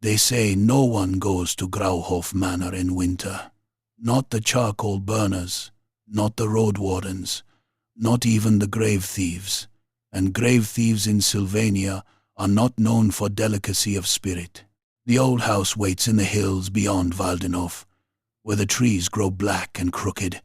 They say no one goes to Grauhof Manor in winter. Not the charcoal burners, not the road wardens, not even the grave thieves. And grave thieves in Sylvania are not known for delicacy of spirit. The old house waits in the hills beyond Waldenhof, where the trees grow black and crooked,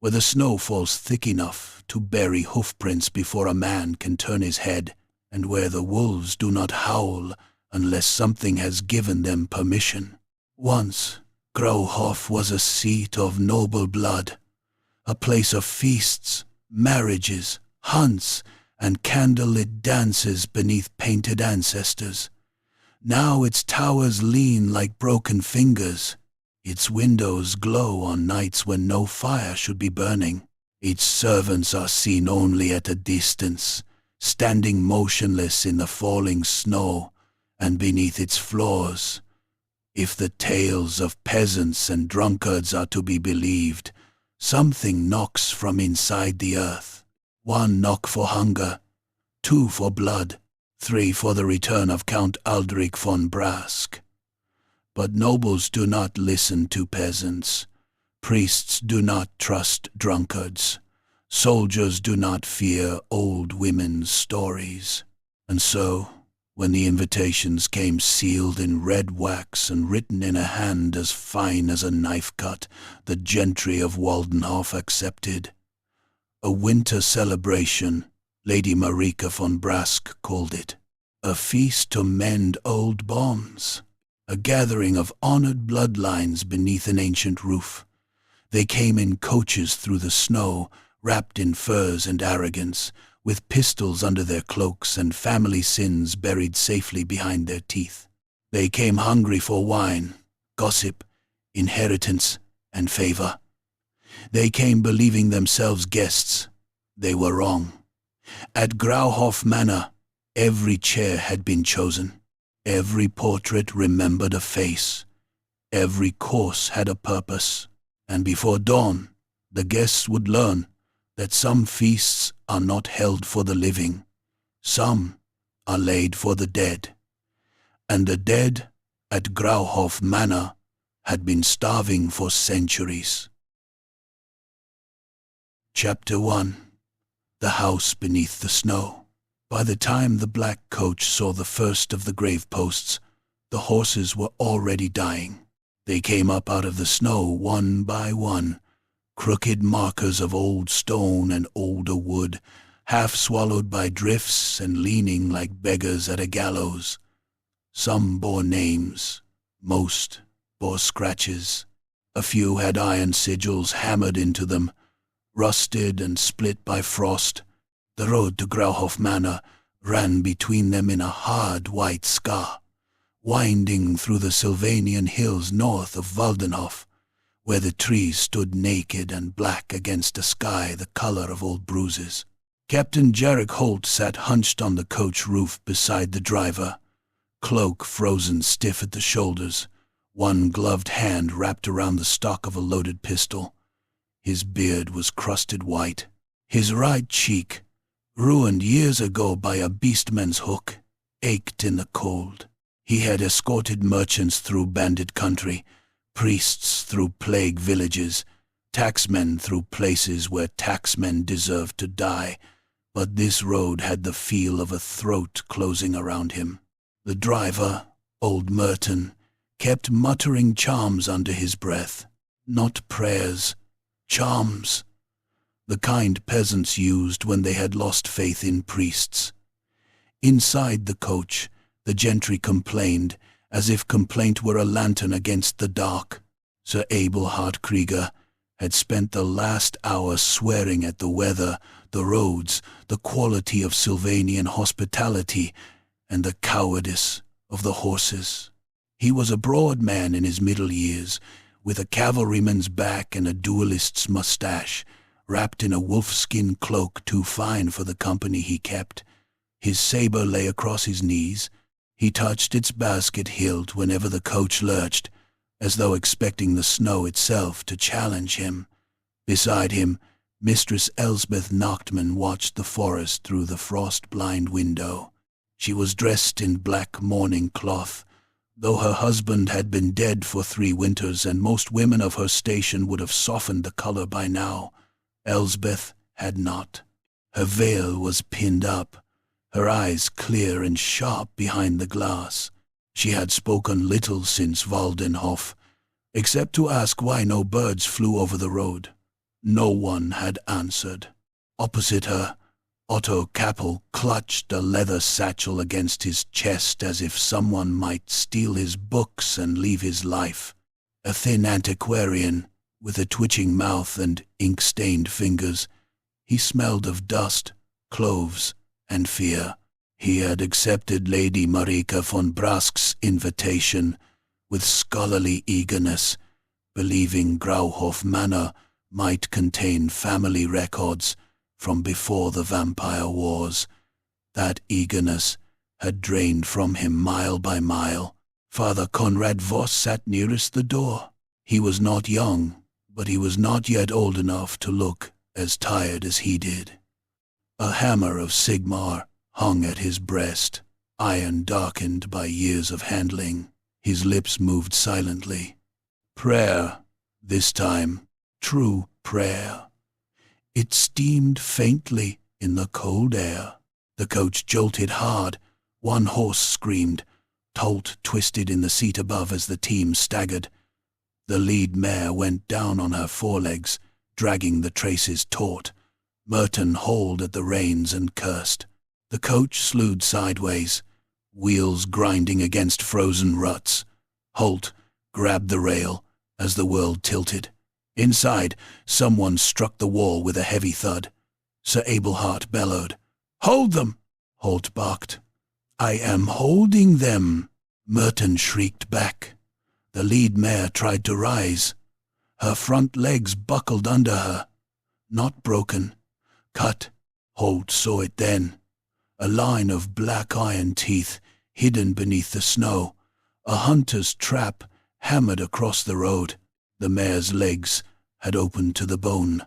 where the snow falls thick enough to bury hoofprints before a man can turn his head, and where the wolves do not howl unless something has given them permission. Once, Grauhof was a seat of noble blood, a place of feasts, marriages, hunts, and candlelit dances beneath painted ancestors. Now its towers lean like broken fingers. Its windows glow on nights when no fire should be burning. Its servants are seen only at a distance, standing motionless in the falling snow, and beneath its floors. If the tales of peasants and drunkards are to be believed, something knocks from inside the earth. One knock for hunger, 2 for blood, 3 for the return of Count Aldrich von Brask. But nobles do not listen to peasants. Priests do not trust drunkards. Soldiers do not fear old women's stories. And so, when the invitations came sealed in red wax and written in a hand as fine as a knife cut, the gentry of Waldenhof accepted. A winter celebration, Lady Marika von Brask called it. A feast to mend old bonds. A gathering of honored bloodlines beneath an ancient roof. They came in coaches through the snow, wrapped in furs and arrogance, with pistols under their cloaks and family sins buried safely behind their teeth. They came hungry for wine, gossip, inheritance, and favor. They came believing themselves guests. They were wrong. At Grauhof Manor, every chair had been chosen. Every portrait remembered a face. Every course had a purpose. And before dawn, the guests would learn that some feasts are not held for the living. Some are laid for the dead. And the dead at Grauhof Manor had been starving for centuries. Chapter 1. The House Beneath the Snow. By the time the black coach saw the first of the grave posts, the horses were already dying. They came up out of the snow one by one, crooked markers of old stone and older wood, half swallowed by drifts and leaning like beggars at a gallows. Some bore names, most bore scratches. A few had iron sigils hammered into them, rusted and split by frost. The road to Grauhof Manor ran between them in a hard white scar, winding through the Sylvanian hills north of Waldenhof, where the trees stood naked and black against a sky the color of old bruises. Captain Jarek Holt sat hunched on the coach roof beside the driver, cloak frozen stiff at the shoulders, one gloved hand wrapped around the stock of a loaded pistol. His beard was crusted white. His right cheek, ruined years ago by a beastman's hook, ached in the cold. He had escorted merchants through bandit country, priests through plague villages, taxmen through places where taxmen deserved to die, but this road had the feel of a throat closing around him. The driver, old Merton, kept muttering charms under his breath. Not prayers, charms. The kind peasants used when they had lost faith in priests. Inside the coach, the gentry complained, as if complaint were a lantern against the dark. Sir Abel Hartkrieger had spent the last hour swearing at the weather, the roads, the quality of Sylvanian hospitality, and the cowardice of the horses. He was a broad man in his middle years, with a cavalryman's back and a duelist's mustache, wrapped in a wolfskin cloak too fine for the company he kept. His saber lay across his knees. He touched its basket hilt whenever the coach lurched, as though expecting the snow itself to challenge him. Beside him, Mistress Elsbeth Nachtman watched the forest through the frost-blind window. She was dressed in black mourning cloth, Though her husband had been dead for 3 winters and most women of her station would have softened the color by now, Elsbeth had not. Her veil was pinned up, her eyes clear and sharp behind the glass. She had spoken little since Waldenhof, except to ask why no birds flew over the road. No one had answered. Opposite her, Otto Kappel clutched a leather satchel against his chest as if someone might steal his books and leave his life. A thin antiquarian, with a twitching mouth and ink-stained fingers, he smelled of dust, cloves, and fear. He had accepted Lady Marika von Brask's invitation with scholarly eagerness, believing Grauhof Manor might contain family records from before the Vampire Wars. That eagerness had drained from him mile by mile. Father Conrad Voss sat nearest the door. He was not young, but he was not yet old enough to look as tired as he did. A hammer of Sigmar hung at his breast, iron darkened by years of handling. His lips moved silently. Prayer, this time, true prayer. It steamed faintly in the cold air. The coach jolted hard. One horse screamed. Tolt twisted in the seat above as the team staggered. The lead mare went down on her forelegs, dragging the traces taut. Merton hauled at the reins and cursed. The coach slewed sideways, wheels grinding against frozen ruts. Holt grabbed the rail as the world tilted. Inside, someone struck the wall with a heavy thud. Sir Abelhart bellowed. "Hold them!" Holt barked. "I am holding them!" Merton shrieked back. The lead mare tried to rise. Her front legs buckled under her. Not broken. Cut. Holt saw it then. A line of black iron teeth hidden beneath the snow. A hunter's trap hammered across the road. The mare's legs had opened to the bone.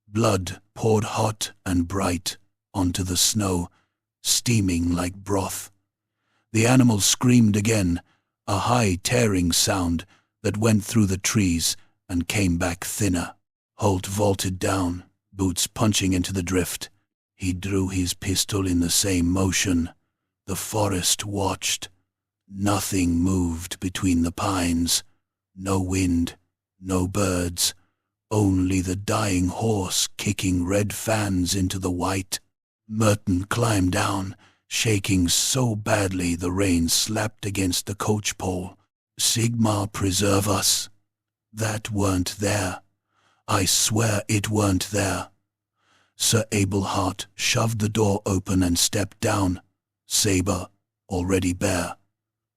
Blood poured hot and bright onto the snow, steaming like broth. The animal screamed again, a high tearing sound that went through the trees and came back thinner. Holt vaulted down, boots punching into the drift. He drew his pistol in the same motion. The forest watched. Nothing moved between the pines. No wind, no birds, only the dying horse kicking red fans into the white. Merton climbed down, shaking so badly the reins slapped against the coach pole. Sigmar preserve us. That weren't there. I swear it weren't there. Sir Abelhart shoved the door open and stepped down, saber already bare.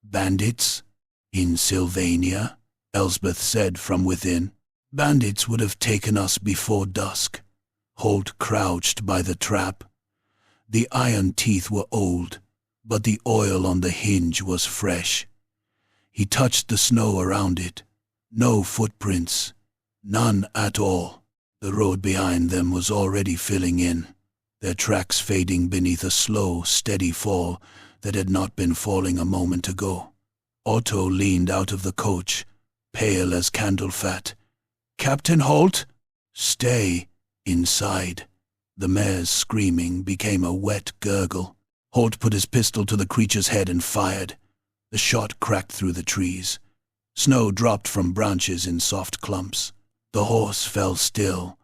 Bandits? In Sylvania? Elsbeth said from within. Bandits would have taken us before dusk. Holt crouched by the trap. The iron teeth were old, but the oil on the hinge was fresh. He touched the snow around it. No footprints. None at all. The road behind them was already filling in, their tracks fading beneath a slow, steady fall that had not been falling a moment ago. Otto leaned out of the coach, pale as candle fat. "Captain Holt?" "Stay inside." The mare's screaming became a wet gurgle. Holt put his pistol to the creature's head and fired. The shot cracked through the trees. Snow dropped from branches in soft clumps. The horse fell still,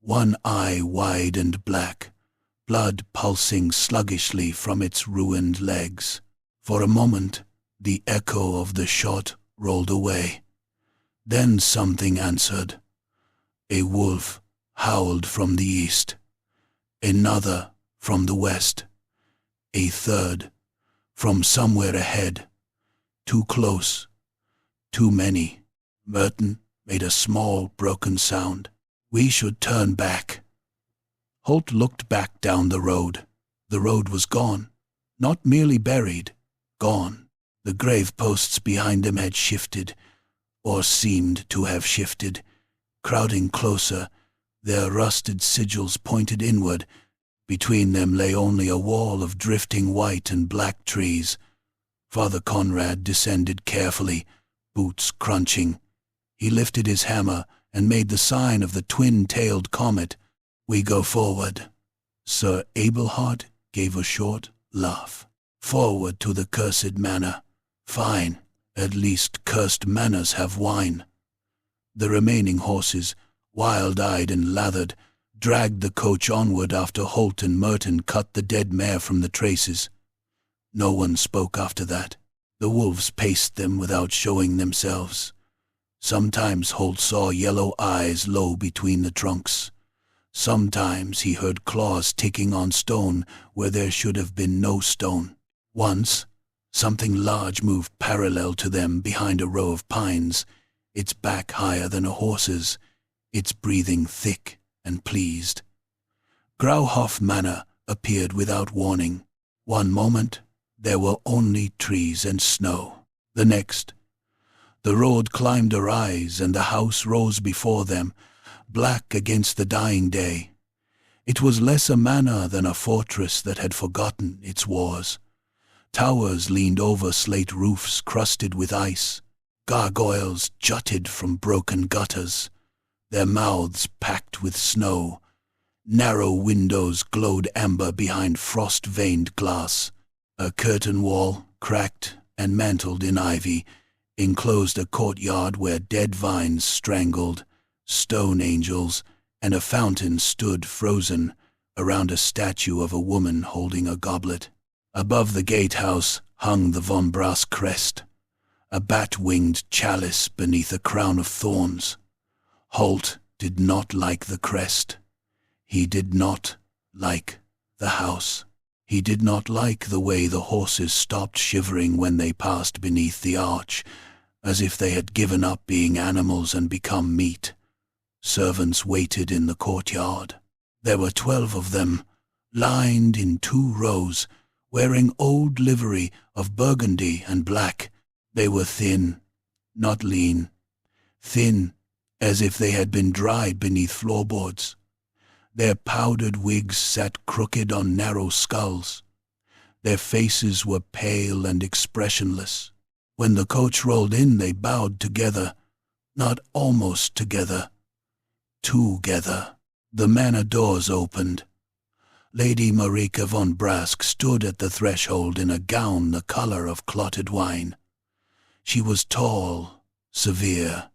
one eye wide and black, blood pulsing sluggishly from its ruined legs. For a moment, the echo of the shot rolled away. Then something answered. A wolf howled from the east. Another from the west. A third from somewhere ahead. Too close. Too many. Merton made a small, broken sound. "We should turn back." Holt looked back down the road. The road was gone. Not merely buried. Gone. The grave posts behind them had shifted, or seemed to have shifted, crowding closer, their rusted sigils pointed inward. Between them lay only a wall of drifting white and black trees. Father Conrad descended carefully, boots crunching. He lifted his hammer and made the sign of the twin-tailed comet. We go forward. Sir Abelhard gave a short laugh. Forward to the cursed manor. Fine, at least cursed manors have wine. The remaining horses, wild-eyed and lathered, dragged the coach onward after Holt and Merton cut the dead mare from the traces. No one spoke after that. The wolves paced them without showing themselves. Sometimes Holt saw yellow eyes low between the trunks. Sometimes he heard claws ticking on stone where there should have been no stone. Once, something large moved parallel to them behind a row of pines, its back higher than a horse's, its breathing thick and pleased. Grauhof Manor appeared without warning. One moment, there were only trees and snow. The next, the road climbed a rise and the house rose before them, black against the dying day. It was less a manor than a fortress that had forgotten its wars. Towers leaned over slate roofs crusted with ice. Gargoyles jutted from broken gutters, their mouths packed with snow. Narrow windows glowed amber behind frost-veined glass. A curtain wall, cracked and mantled in ivy, enclosed a courtyard where dead vines strangled, stone angels, and a fountain stood frozen around a statue of a woman holding a goblet. Above the gatehouse hung the von Brass crest, a bat-winged chalice beneath a crown of thorns. Holt did not like the crest. He did not like the house. He did not like the way the horses stopped shivering when they passed beneath the arch, as if they had given up being animals and become meat. Servants waited in the courtyard. There were 12 of them, lined in 2 rows, wearing old livery of burgundy and black. They were thin, not lean. Thin, as if they had been dried beneath floorboards. Their powdered wigs sat crooked on narrow skulls. Their faces were pale and expressionless. When the coach rolled in, they bowed together, not almost together, together. The manor doors opened. Lady Marika von Brask stood at the threshold in a gown the color of clotted wine. She was tall, severe,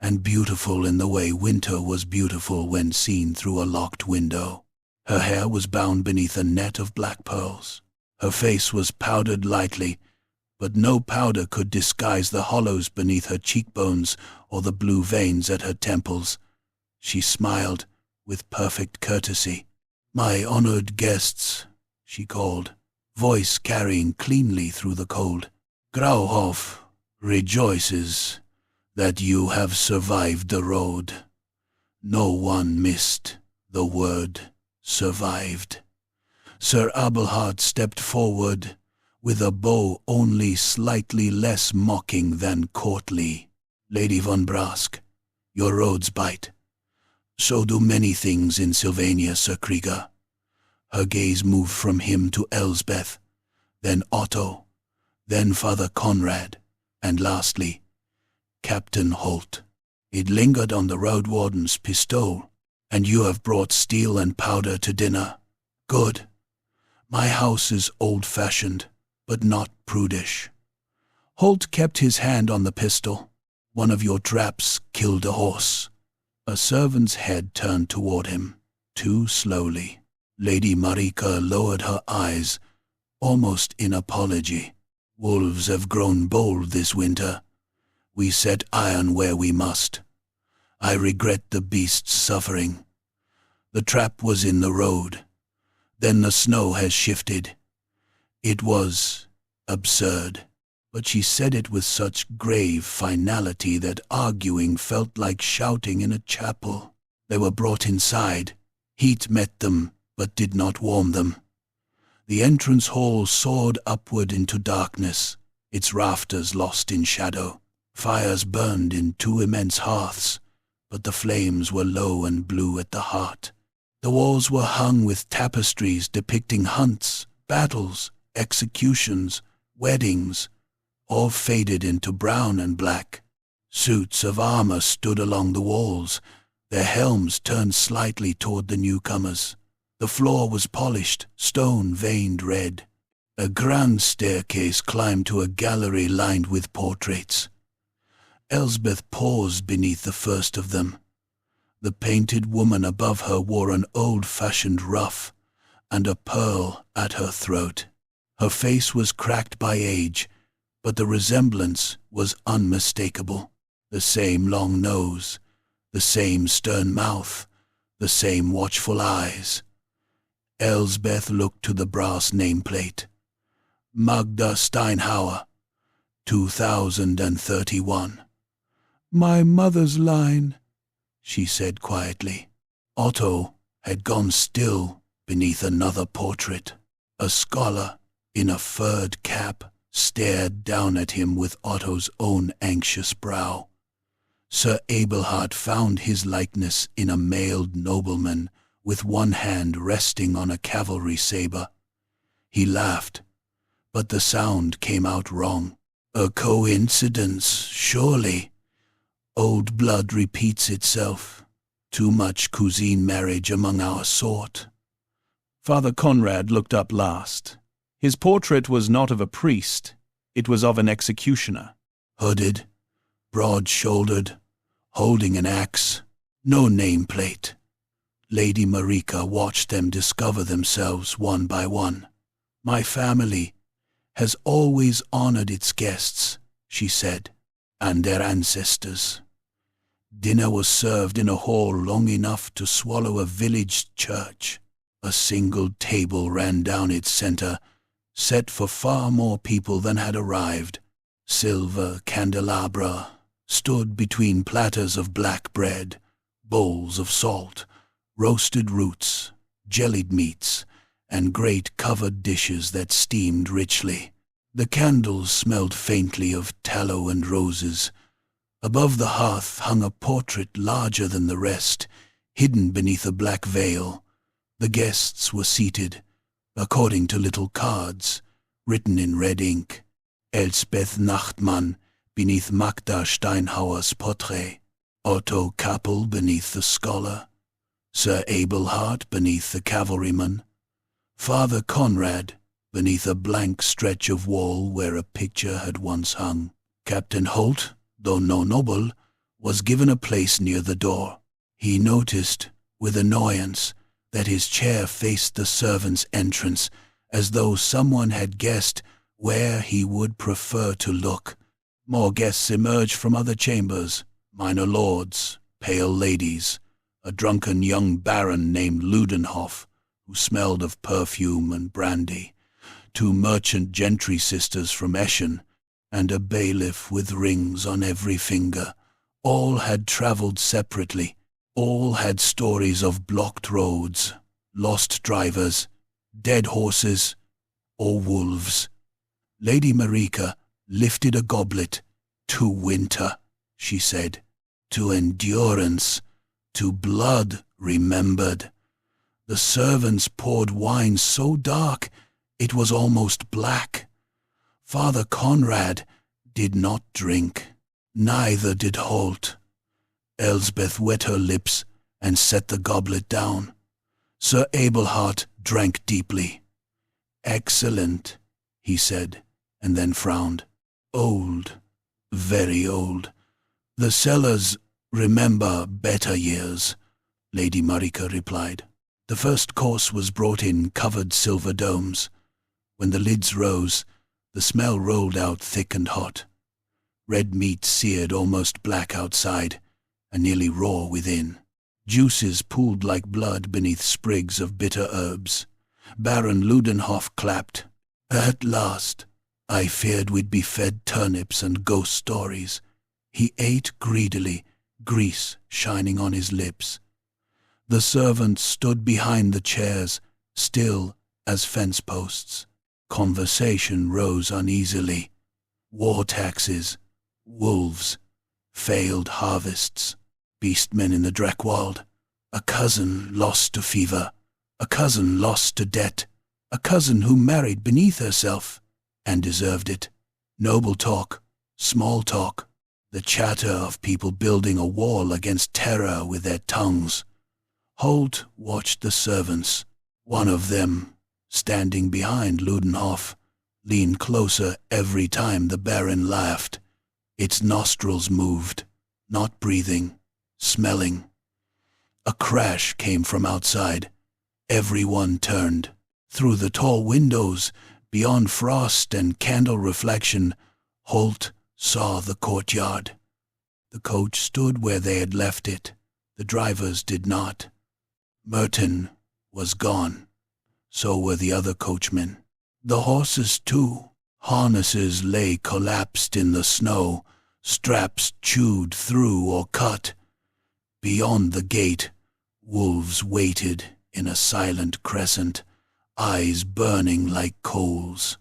and beautiful in the way winter was beautiful when seen through a locked window. Her hair was bound beneath a net of black pearls. Her face was powdered lightly, but no powder could disguise the hollows beneath her cheekbones or the blue veins at her temples. She smiled with perfect courtesy. "My honored guests," she called, voice carrying cleanly through the cold. "Grauhof rejoices that you have survived the road." No one missed the word survived. Sir Abelhard stepped forward with a bow only slightly less mocking than courtly. "Lady von Brask, your roads bite. So do many things in Sylvania, Sir Krieger." Her gaze moved from him to Elsbeth, then Otto, then Father Conrad, and lastly, Captain Holt. It lingered on the road warden's pistol. "And you have brought steel and powder to dinner. Good. My house is old-fashioned, but not prudish." Holt kept his hand on the pistol. "One of your traps killed a horse." A servant's head turned toward him, too slowly. Lady Marika lowered her eyes, almost in apology. "Wolves have grown bold this winter. We set iron where we must. I regret the beast's suffering. The trap was in the road. Then the snow has shifted. It was absurd." But she said it with such grave finality that arguing felt like shouting in a chapel. They were brought inside. Heat met them, but did not warm them. The entrance hall soared upward into darkness, its rafters lost in shadow. Fires burned in 2 immense hearths, but the flames were low and blue at the heart. The walls were hung with tapestries depicting hunts, battles, executions, weddings, all faded into brown and black. Suits of armor stood along the walls, their helms turned slightly toward the newcomers. The floor was polished, stone veined red. A grand staircase climbed to a gallery lined with portraits. Elsbeth paused beneath the first of them. The painted woman above her wore an old-fashioned ruff and a pearl at her throat. Her face was cracked by age, but the resemblance was unmistakable. The same long nose, the same stern mouth, the same watchful eyes. Elsbeth looked to the brass nameplate. Magda Steinhauer, 2031. "My mother's line," she said quietly. Otto had gone still beneath another portrait. A scholar in a furred cap stared down at him with Otto's own anxious brow. Sir Abelhard found his likeness in a mailed nobleman with one hand resting on a cavalry saber. He laughed, but the sound came out wrong. A coincidence, surely. Old blood repeats itself. Too much cousine marriage among our sort. Father Conrad looked up last. His portrait was not of a priest, it was of an executioner. Hooded, broad-shouldered, holding an axe, no nameplate. Lady Marika watched them discover themselves one by one. "My family has always honored its guests," she said, "and their ancestors." Dinner was served in a hall long enough to swallow a village church. A single table ran down its center, set for far more people than had arrived. Silver candelabra stood between platters of black bread, bowls of salt, roasted roots, jellied meats, and great covered dishes that steamed richly. The candles smelled faintly of tallow and roses. Above the hearth hung a portrait larger than the rest, hidden beneath a black veil. The guests were seated, according to little cards, written in red ink. Elsbeth Nachtmann beneath Magda Steinhauer's portrait, Otto Kappel beneath the scholar, Sir Abelhard beneath the cavalryman, Father Conrad beneath a blank stretch of wall where a picture had once hung. Captain Holt, though no noble, was given a place near the door. He noticed, with annoyance, that his chair faced the servants' entrance, as though someone had guessed where he would prefer to look. More guests emerged from other chambers, minor lords, pale ladies, a drunken young baron named Waldenhof, who smelled of perfume and brandy, 2 merchant gentry sisters from Eschen, and a bailiff with rings on every finger. All had travelled separately. All had stories of blocked roads, lost drivers, dead horses, or wolves. Lady Marika lifted a goblet. "To winter," she said, "to endurance, to blood remembered." The servants poured wine so dark it was almost black. Father Conrad did not drink. Neither did Holt. Elsbeth wet her lips and set the goblet down. Sir Abelhard drank deeply. "Excellent," he said, and then frowned. "Old, very old. The cellars remember better years," Lady Marika replied. The first course was brought in covered silver domes. When the lids rose, the smell rolled out thick and hot. Red meat seared almost black outside, and nearly raw within. Juices pooled like blood beneath sprigs of bitter herbs. Baron Waldenhof clapped. "At last! I feared we'd be fed turnips and ghost stories." He ate greedily, grease shining on his lips. The servants stood behind the chairs, still as fence posts. Conversation rose uneasily. War taxes, wolves, failed harvests, beastmen in the Dreckwald, a cousin lost to fever, a cousin lost to debt, a cousin who married beneath herself. and deserved it. Noble talk, small talk, the chatter of people building a wall against terror with their tongues. Holt watched the servants. One of them, standing behind Waldenhof, leaned closer every time the Baron laughed. Its nostrils moved, not breathing, smelling. A crash came from outside. Everyone turned. Through the tall windows, beyond frost and candle reflection, Holt saw the courtyard. The coach stood where they had left it. The drivers did not. Merton was gone. So were the other coachmen. The horses, too. Harnesses lay collapsed in the snow, straps chewed through or cut. Beyond the gate, wolves waited in a silent crescent, eyes burning like coals.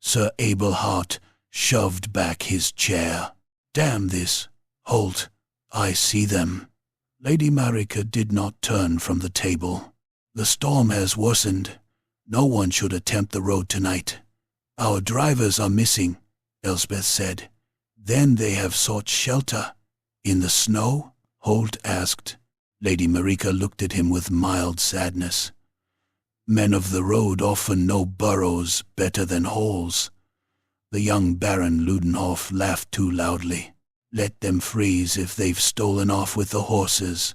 Sir Abelhart shoved back his chair. "Damn this, Holt, I see them." Lady Marika did not turn from the table. "The storm has worsened. No one should attempt the road tonight. Our drivers are missing," Elspeth said. "Then they have sought shelter. In the snow?" Holt asked. Lady Marika looked at him with mild sadness. "Men of the road often know burrows better than holes." The young Baron Waldenhof laughed too loudly. "Let them freeze if they've stolen off with the horses.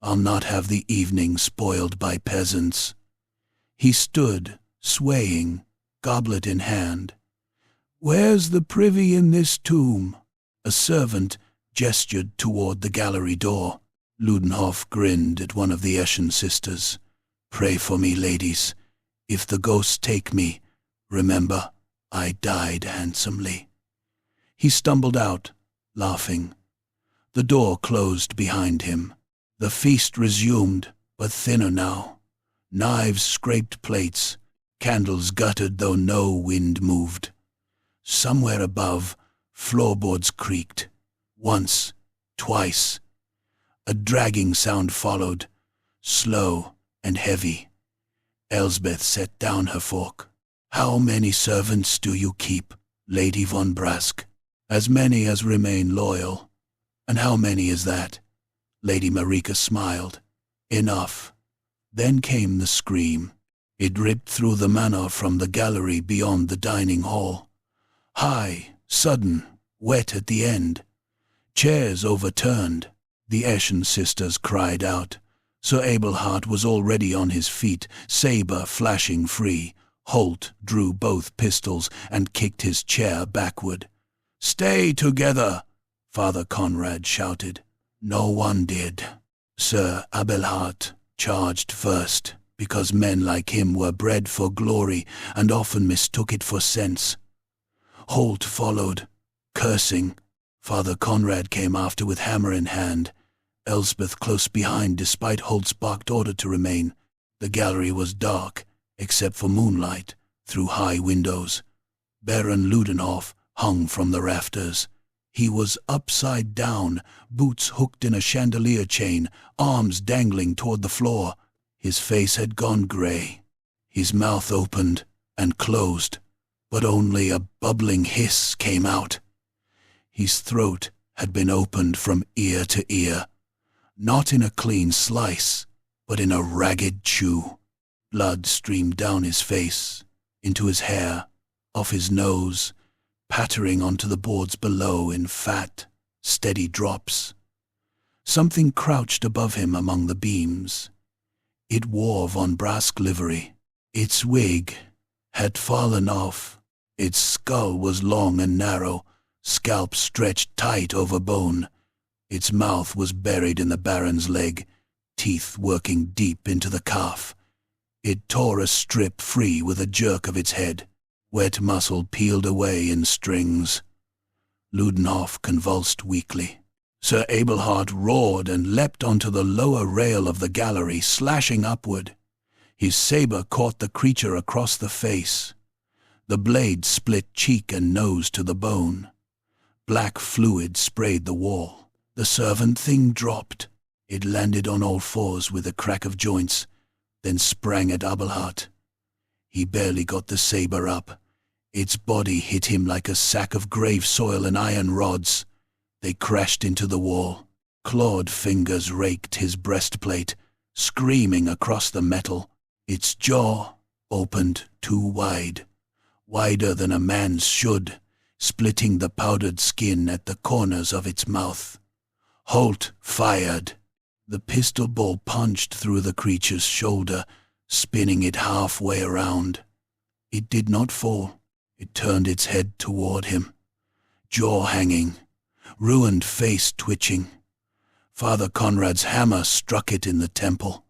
I'll not have the evening spoiled by peasants." He stood, swaying, goblet in hand. "Where's the privy in this tomb?" A servant gestured toward the gallery door. Waldenhof grinned at one of the Eschen sisters. "Pray for me, ladies. If the ghosts take me, remember, I died handsomely." He stumbled out, laughing. The door closed behind him. The feast resumed, but thinner now. Knives scraped plates, candles guttered though no wind moved. Somewhere above, floorboards creaked. Once, twice. A dragging sound followed, slow and heavy. Elsbeth set down her fork. "How many servants do you keep, Lady von Brask?" "As many as remain loyal." "And how many is that?" Lady Marika smiled. "Enough." Then came the scream. It ripped through the manor from the gallery beyond the dining hall. High, sudden, wet at the end. Chairs overturned. The Eschen sisters cried out. Sir Abelhart was already on his feet, sabre flashing free. Holt drew both pistols and kicked his chair backward. "Stay together!" Father Conrad shouted. No one did. Sir Abelhart charged first, because men like him were bred for glory and often mistook it for sense. Holt followed, cursing. Father Conrad came after with hammer in hand, Elsbeth close behind despite Holt's barked order to remain. The gallery was dark, except for moonlight, through high windows. Baron Waldenhof hung from the rafters. He was upside down, boots hooked in a chandelier chain, arms dangling toward the floor. His face had gone gray. His mouth opened and closed, but only a bubbling hiss came out. His throat had been opened from ear to ear, not in a clean slice, but in a ragged chew. Blood streamed down his face, into his hair, off his nose, pattering onto the boards below in fat, steady drops. Something crouched above him among the beams. It wore von Brask livery. Its wig had fallen off. Its skull was long and narrow, scalp stretched tight over bone. Its mouth was buried in the Baron's leg, teeth working deep into the calf. It tore a strip free with a jerk of its head. Wet muscle peeled away in strings. Waldenhof convulsed weakly. Sir Abelhart roared and leapt onto the lower rail of the gallery, slashing upward. His sabre caught the creature across the face. The blade split cheek and nose to the bone. Black fluid sprayed the wall. The servant thing dropped. It landed on all fours with a crack of joints, then sprang at Abelhart. He barely got the sabre up. Its body hit him like a sack of grave soil and iron rods. They crashed into the wall. Clawed fingers raked his breastplate, screaming across the metal. Its jaw opened too wide, wider than a man's should, splitting the powdered skin at the corners of its mouth. Holt fired. The pistol ball punched through the creature's shoulder, spinning it halfway around. It did not fall. It turned its head toward him, jaw hanging, ruined face twitching. Father Conrad's hammer struck it in the temple.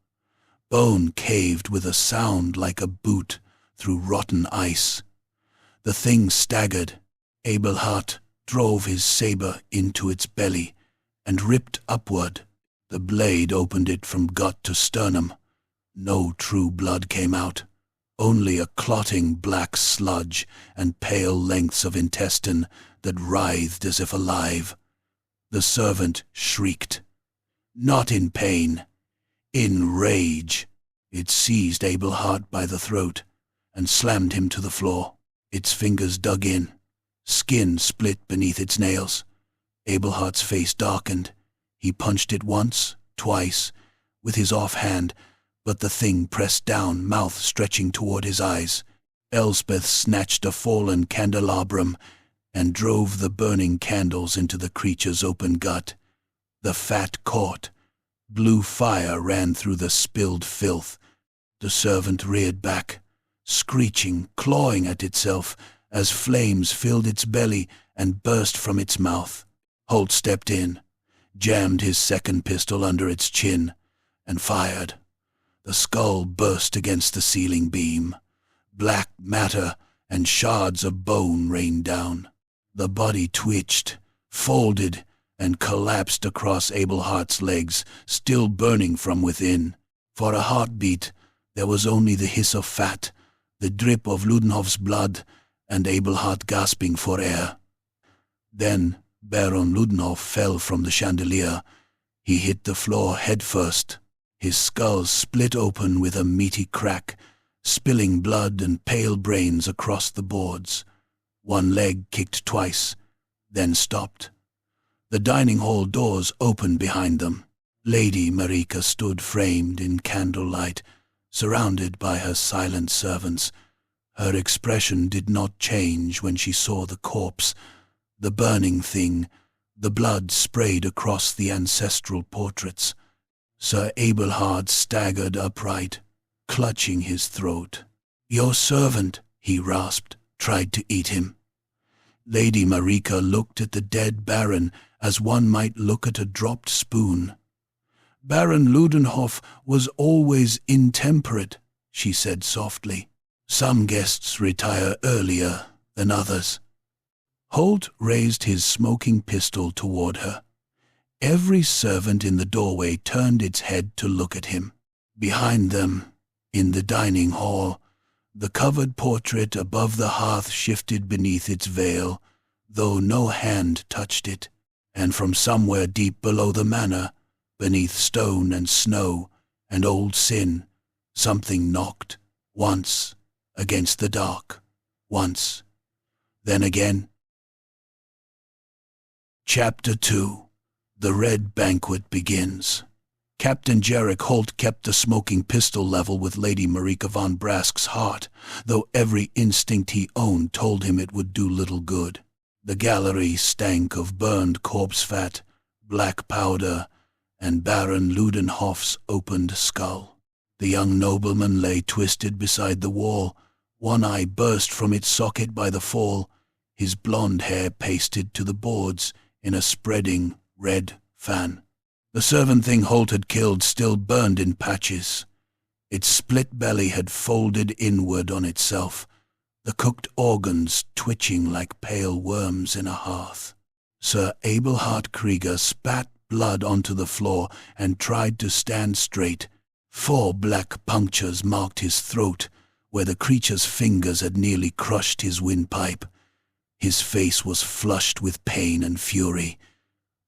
Bone caved with a sound like a boot through rotten ice. The thing staggered. Abelhart drove his saber into its belly and ripped upward. The blade opened it from gut to sternum. No true blood came out. Only a clotting black sludge and pale lengths of intestine that writhed as if alive. The servant shrieked. Not in pain, in rage. It seized Abelhart by the throat and slammed him to the floor. Its fingers dug in. Skin split beneath its nails. Abelhart's face darkened. He punched it once, twice, with his offhand, but the thing pressed down, mouth stretching toward his eyes. Elspeth snatched a fallen candelabrum and drove the burning candles into the creature's open gut. The fat caught. Blue fire ran through the spilled filth. The servant reared back, screeching, clawing at itself as flames filled its belly and burst from its mouth. Holt stepped in, jammed his second pistol under its chin, and fired. The skull burst against the ceiling beam. Black matter and shards of bone rained down. The body twitched, folded, and collapsed across Abelhart's legs, still burning from within. For a heartbeat, there was only the hiss of fat, the drip of Waldenhof's blood, and Abelhart gasping for air. Then Baron Waldenhof fell from the chandelier. He hit the floor head first. His skull split open with a meaty crack, spilling blood and pale brains across the boards. One leg kicked twice, then stopped. The dining hall doors opened behind them. Lady Marika stood framed in candlelight, surrounded by her silent servants. Her expression did not change when she saw the corpse, the burning thing, the blood sprayed across the ancestral portraits. Sir Abelhart staggered upright, clutching his throat. "Your servant," he rasped, tried to eat him. Lady Marika looked at the dead Baron as one might look at a dropped spoon. "Baron Waldenhof was always intemperate," she said softly. "Some guests retire earlier than others." Holt raised his smoking pistol toward her. Every servant in the doorway turned its head to look at him. Behind them, in the dining hall, the covered portrait above the hearth shifted beneath its veil, though no hand touched it, and from somewhere deep below the manor, beneath stone and snow and old sin, something knocked, once, against the dark, once, then again. Chapter 2. The Red Banquet Begins. Captain Jarek Holt kept the smoking pistol level with Lady Marika von Brask's heart, though every instinct he owned told him it would do little good. The gallery stank of burned corpse fat, black powder, and Baron Waldenhof's opened skull. The young nobleman lay twisted beside the wall, one eye burst from its socket by the fall, his blonde hair pasted to the boards in a spreading red fan. The servant thing Holt had killed still burned in patches. Its split belly had folded inward on itself, the cooked organs twitching like pale worms in a hearth. Sir Abelhart Krieger spat blood onto the floor and tried to stand straight. 4 black punctures marked his throat, where the creature's fingers had nearly crushed his windpipe. His face was flushed with pain and fury.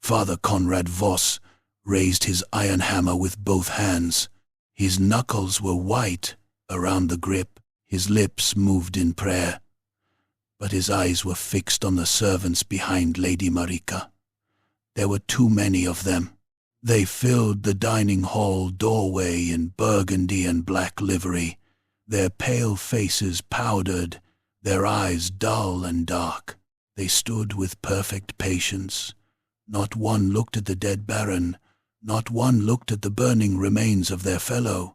Father Conrad Voss raised his iron hammer with both hands. His knuckles were white around the grip. His lips moved in prayer. but his eyes were fixed on the servants behind Lady Marika. There were too many of them. They filled the dining hall doorway in burgundy and black livery, their pale faces powdered, their eyes dull and dark. They stood with perfect patience. Not one looked at the dead baron, not one looked at the burning remains of their fellow.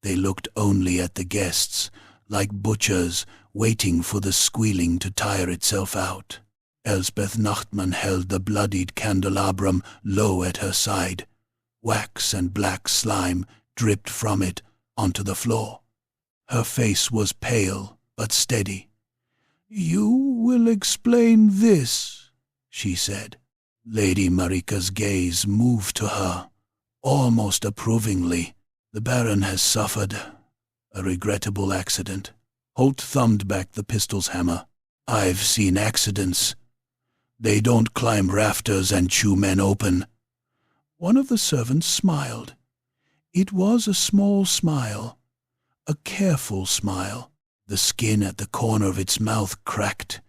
They looked only at the guests, like butchers waiting for the squealing to tire itself out. Elsbeth Nachtmann held the bloodied candelabrum low at her side. Wax and black slime dripped from it onto the floor. Her face was pale but steady. "You will explain this," she said. Lady Marika's gaze moved to her, almost approvingly. "The Baron has suffered a regrettable accident." Holt thumbed back the pistol's hammer. "I've seen accidents. They don't climb rafters and chew men open." One of the servants smiled. It was a small smile, a careful smile. The skin at the corner of its mouth cracked.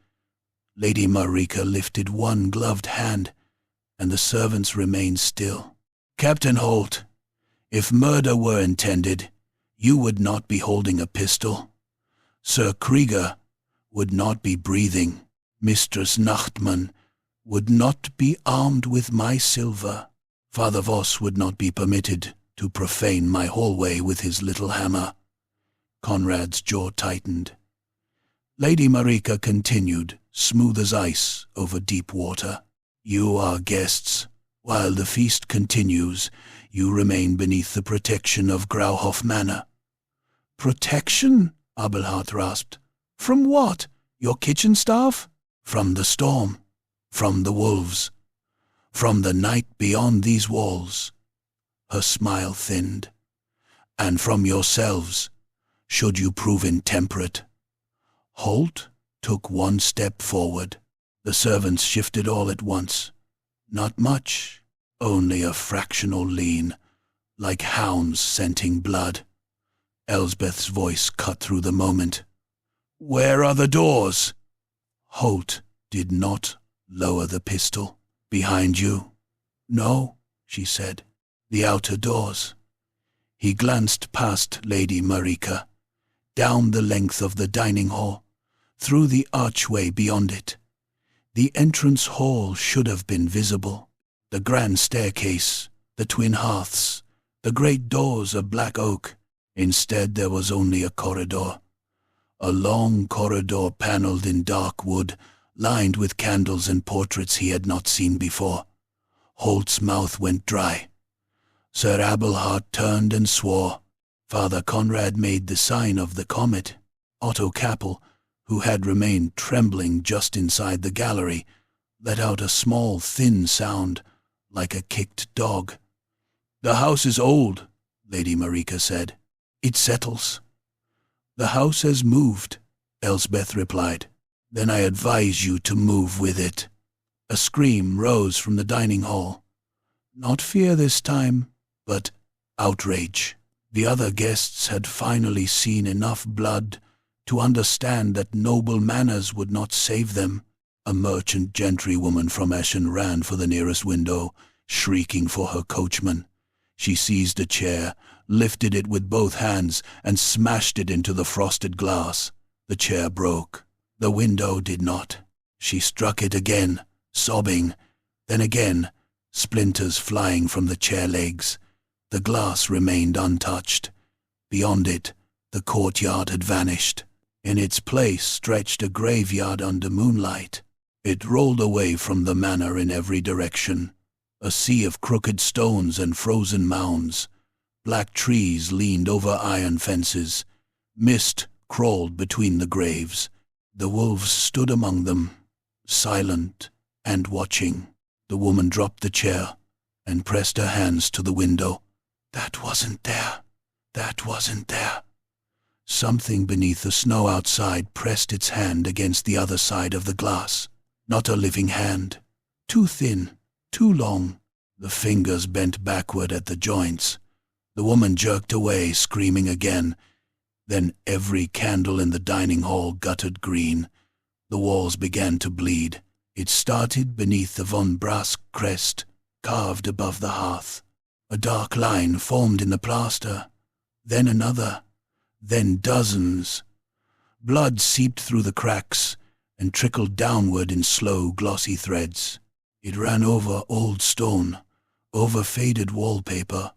Lady Marika lifted one gloved hand, and the servants remained still. "Captain Holt, if murder were intended, you would not be holding a pistol. Sir Krieger would not be breathing. Mistress Nachtmann would not be armed with my silver. Father Voss would not be permitted to profane my hallway with his little hammer." Conrad's jaw tightened. Lady Marika continued, smooth as ice over deep water. "You are guests. While the feast continues, you remain beneath the protection of Grauhof Manor." "Protection?" Abelhard rasped. "From what? Your kitchen staff?" "From the storm. From the wolves. From the night beyond these walls." Her smile thinned. "And from yourselves, should you prove intemperate." Holt took one step forward. The servants shifted all at once. Not much, only a fractional lean, like hounds scenting blood. Elsbeth's voice cut through the moment. "Where are the doors?" Holt did not lower the pistol. "Behind you?" "No," she said. "The outer doors." He glanced past Lady Marika, down the length of the dining hall, through the archway beyond it. The entrance hall should have been visible. The grand staircase, the twin hearths, the great doors of black oak. Instead, there was only a corridor. A long corridor panelled in dark wood, lined with candles and portraits he had not seen before. Holt's mouth went dry. Sir Abelhard turned and swore. Father Conrad made the sign of the comet. Otto Kappel, who had remained trembling just inside the gallery, let out a small, thin sound, like a kicked dog. "The house is old," Lady Marika said. "It settles." "The house has moved," Elsbeth replied. "Then I advise you to move with it." A scream rose from the dining hall. Not fear this time, but outrage. The other guests had finally seen enough blood to understand that noble manners would not save them. A merchant gentrywoman from Eschen ran for the nearest window, shrieking for her coachman. She seized a chair, lifted it with both hands, and smashed it into the frosted glass. The chair broke. The window did not. She struck it again, sobbing, then again, splinters flying from the chair legs. The glass remained untouched. Beyond it, the courtyard had vanished. In its place stretched a graveyard under moonlight. It rolled away from the manor in every direction. A sea of crooked stones and frozen mounds. Black trees leaned over iron fences. Mist crawled between the graves. The wolves stood among them, silent and watching. The woman dropped the chair and pressed her hands to the window. "That wasn't there. That wasn't there." Something beneath the snow outside pressed its hand against the other side of the glass. Not a living hand. Too thin, too long. The fingers bent backward at the joints. The woman jerked away, screaming again. Then every candle in the dining hall guttered green. The walls began to bleed. It started beneath the von Brask crest, carved above the hearth. A dark line formed in the plaster, then another, then dozens. Blood seeped through the cracks and trickled downward in slow, glossy threads. It ran over old stone, over faded wallpaper,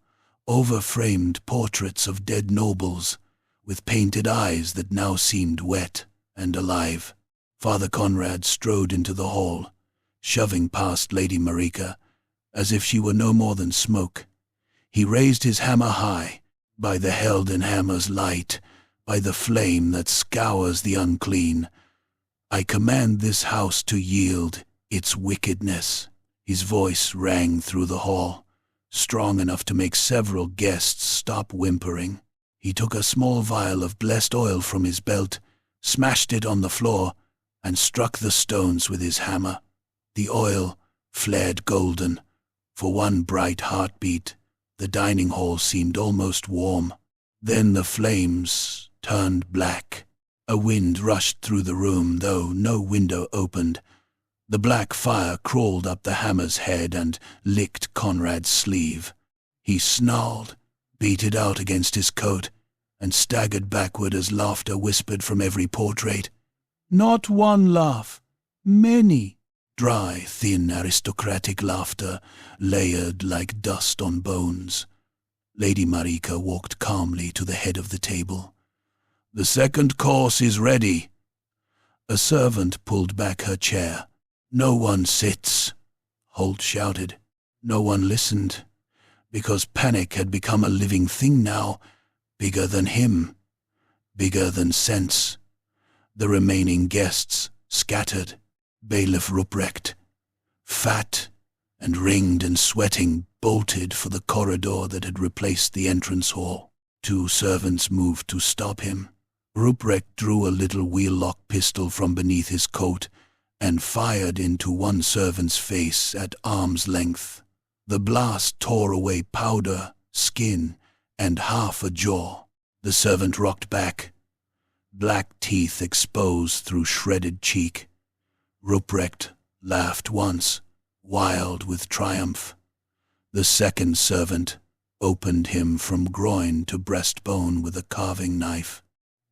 over framed portraits of dead nobles, with painted eyes that now seemed wet and alive. Father Conrad strode into the hall, shoving past Lady Marika, as if she were no more than smoke. He raised his hammer high, by the Heldenhammer's light, by the flame that scours the unclean. I command this house to yield its wickedness. His voice rang through the hall, strong enough to make several guests stop whimpering. He took a small vial of blessed oil from his belt, smashed it on the floor, and struck the stones with his hammer. The oil flared golden. For one bright heartbeat, the dining hall seemed almost warm. Then the flames turned black. A wind rushed through the room, though no window opened. The black fire crawled up the hammer's head and licked Conrad's sleeve. He snarled, beat it out against his coat, and staggered backward as laughter whispered from every portrait. Not one laugh, many. Dry, thin, aristocratic laughter, layered like dust on bones. Lady Marika walked calmly to the head of the table. The second course is ready. A servant pulled back her chair. No one sits, Holt shouted. No one listened, because panic had become a living thing now, bigger than him, bigger than sense. The remaining guests scattered. Bailiff Ruprecht, fat and ringed and sweating, bolted for the corridor that had replaced the entrance hall. Two servants moved to stop him. Ruprecht drew a little wheel-lock pistol from beneath his coat and fired into one servant's face at arm's length. The blast tore away powder, skin, and half a jaw. The servant rocked back, black teeth exposed through shredded cheek. Ruprecht laughed once, wild with triumph. The second servant opened him from groin to breastbone with a carving knife.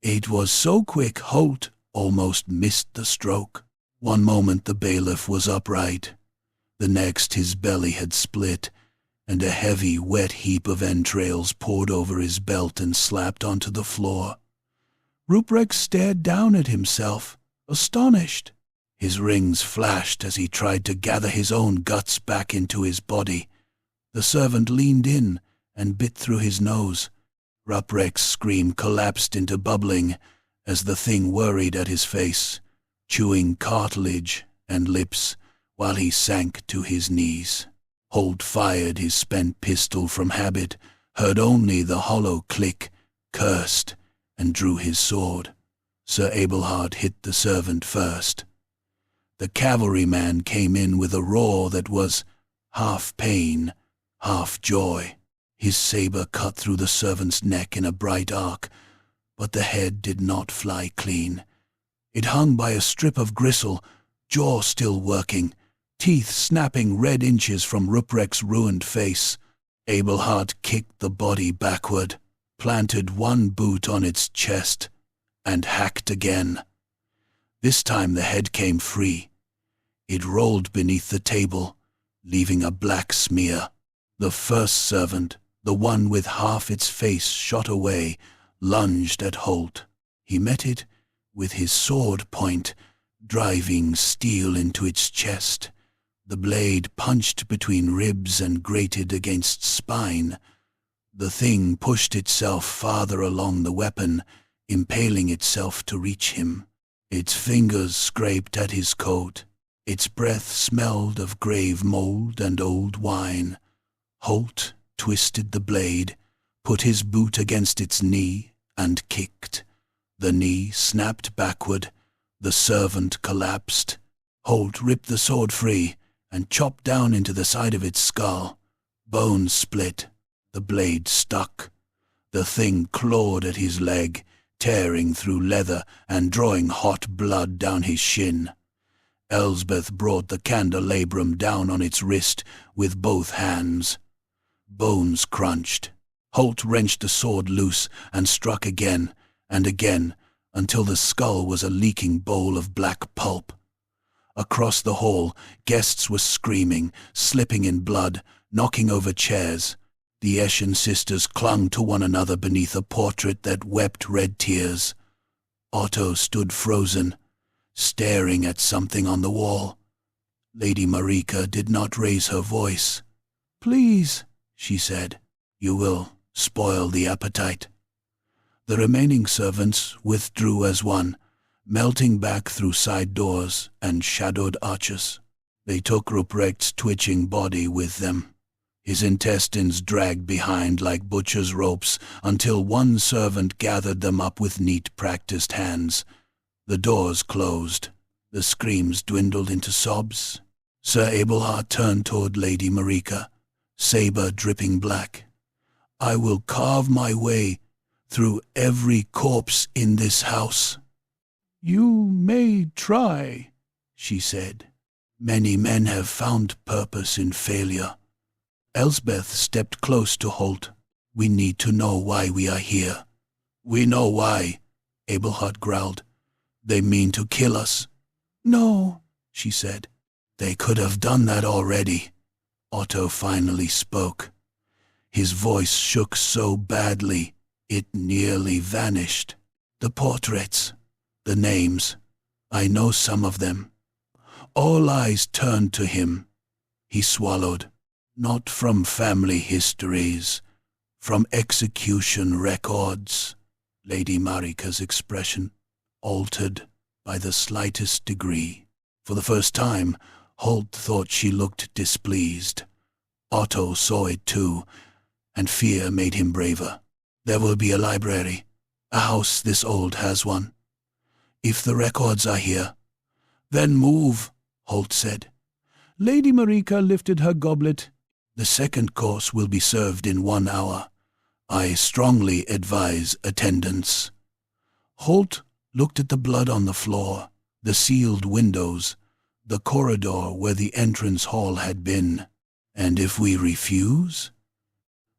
It was so quick Holt almost missed the stroke. One moment the bailiff was upright. The next his belly had split, and a heavy, wet heap of entrails poured over his belt and slapped onto the floor. Ruprecht stared down at himself, astonished. His rings flashed as he tried to gather his own guts back into his body. The servant leaned in and bit through his nose. Ruprecht's scream collapsed into bubbling as the thing worried at his face, chewing cartilage and lips while he sank to his knees. Holt fired his spent pistol from habit, heard only the hollow click, cursed, and drew his sword. Sir Abelhard hit the servant first. The cavalryman came in with a roar that was half pain, half joy. His saber cut through the servant's neck in a bright arc, but the head did not fly clean. It hung by a strip of gristle, jaw still working, teeth snapping red inches from Ruprecht's ruined face. Abelhard kicked the body backward, planted one boot on its chest, and hacked again. This time the head came free. It rolled beneath the table, leaving a black smear. The first servant, the one with half its face shot away, lunged at Holt. He met it with his sword point, driving steel into its chest. The blade punched between ribs and grated against spine. The thing pushed itself farther along the weapon, impaling itself to reach him. Its fingers scraped at his coat. Its breath smelled of grave mold and old wine. Holt twisted the blade, put his boot against its knee, and kicked. The knee snapped backward. The servant collapsed. Holt ripped the sword free and chopped down into the side of its skull. Bones split. The blade stuck. The thing clawed at his leg, tearing through leather and drawing hot blood down his shin. Elsbeth brought the candelabrum down on its wrist with both hands. Bones crunched. Holt wrenched the sword loose and struck again and again until the skull was a leaking bowl of black pulp. Across the hall, guests were screaming, slipping in blood, knocking over chairs. The Eschen sisters clung to one another beneath a portrait that wept red tears. Otto stood frozen, staring at something on the wall. Lady Marika did not raise her voice. "Please," she said, "you will spoil the appetite." The remaining servants withdrew as one, melting back through side doors and shadowed arches. They took Ruprecht's twitching body with them. His intestines dragged behind like butcher's ropes until one servant gathered them up with neat, practiced hands. The doors closed. The screams dwindled into sobs. Sir Abelhart turned toward Lady Marika, saber dripping black. "I will carve my way through every corpse in this house." "You may try," she said. "Many men have found purpose in failure." Elsbeth stepped close to Holt. "We need to know why we are here." "We know why," Abelhart growled. "They mean to kill us." "No," she said. "They could have done that already." Otto finally spoke. His voice shook so badly it nearly vanished. "The portraits, the names, I know some of them." All eyes turned to him. He swallowed. "Not from family histories, from execution records." Lady Marika's expression altered by the slightest degree. For the first time, Holt thought she looked displeased. Otto saw it too, and fear made him braver. "There will be a library. A house this old has one. If the records are here." "Then move," Holt said. Lady Marika lifted her goblet. "The second course will be served in 1 hour. I strongly advise attendance." Holt looked at the blood on the floor, the sealed windows, the corridor where the entrance hall had been. "And if we refuse?"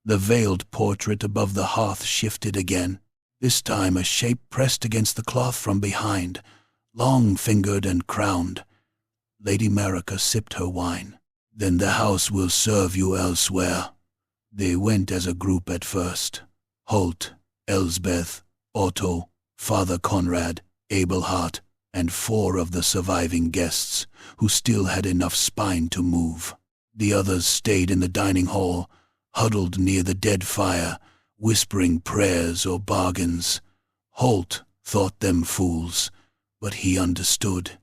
The veiled portrait above the hearth shifted again. This time a shape pressed against the cloth from behind, long-fingered and crowned. Lady Marika sipped her wine. "Then the house will serve you elsewhere." They went as a group at first. Holt, Elsbeth, Otto, Father Conrad, Abelhart, and 4 of the surviving guests, who still had enough spine to move. The others stayed in the dining hall, huddled near the dead fire, whispering prayers or bargains. Holt thought them fools, but he understood.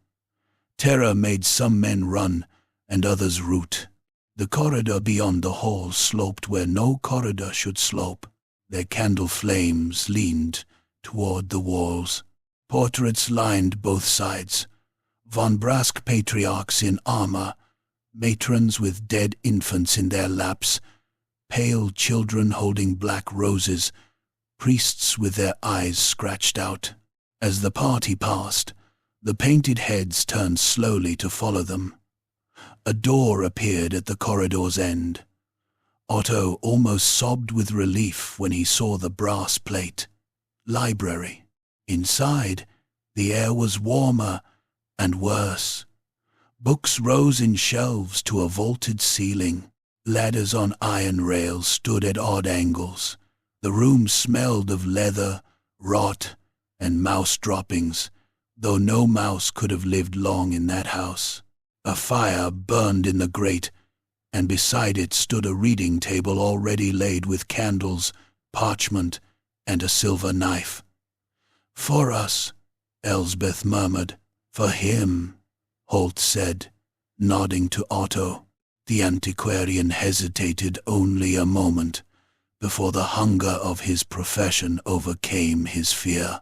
Terror made some men run and others root. The corridor beyond the hall sloped where no corridor should slope. Their candle flames leaned toward the walls. Portraits lined both sides. Von Brask patriarchs in armor, matrons with dead infants in their laps, pale children holding black roses, priests with their eyes scratched out. As the party passed, the painted heads turned slowly to follow them. A door appeared at the corridor's end. Otto almost sobbed with relief when he saw the brass plate. Library. Inside, the air was warmer and worse. Books rose in shelves to a vaulted ceiling. Ladders on iron rails stood at odd angles. The room smelled of leather, rot, and mouse droppings, though no mouse could have lived long in that house. A fire burned in the grate, and beside it stood a reading table already laid with candles, parchment, and a silver knife. "For us," Elsbeth murmured. "For him," Holt said, nodding to Otto. The antiquarian hesitated only a moment before the hunger of his profession overcame his fear.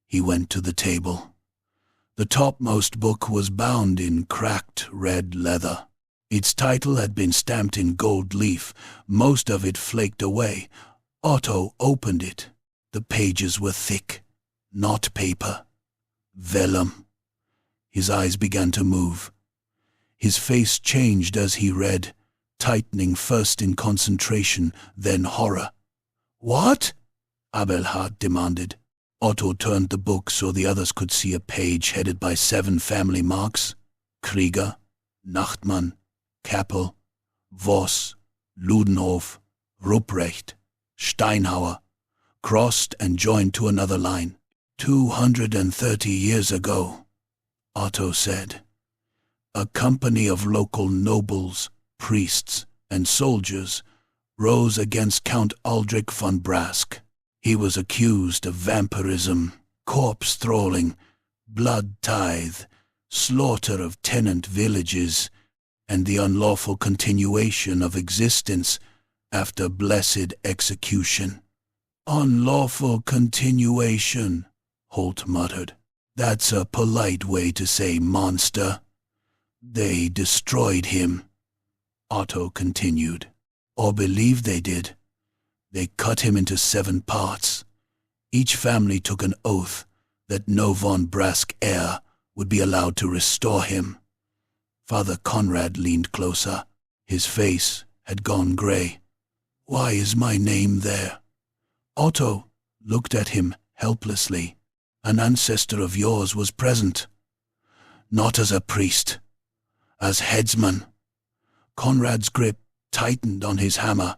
He went to the table. The topmost book was bound in cracked red leather. Its title had been stamped in gold leaf, most of it flaked away. Otto opened it. The pages were thick, not paper. Vellum. His eyes began to move. His face changed as he read, tightening first in concentration, then horror. "What?" Abelhard demanded. Otto turned the book so the others could see a page headed by 7 family marks: Krieger, Nachtmann, Kappel, Voss, Ludenhof, Rupprecht, Steinhauer, crossed and joined to another line. 230 years ago, Otto said, a company of local nobles, priests, and soldiers rose against Count Aldrich von Brask. He was accused of vampirism, corpse thralling, blood tithe, slaughter of tenant villages, and the unlawful continuation of existence after blessed execution. "Unlawful continuation," Holt muttered. "That's a polite way to say monster." "They destroyed him," Otto continued. "Or believed they did. They cut him into 7 parts. Each family took an oath that no von Brask heir would be allowed to restore him." Father Conrad leaned closer. His face had gone gray. "Why is my name there?" Otto looked at him helplessly. "An ancestor of yours was present." "Not as a priest, as headsman." Conrad's grip tightened on his hammer.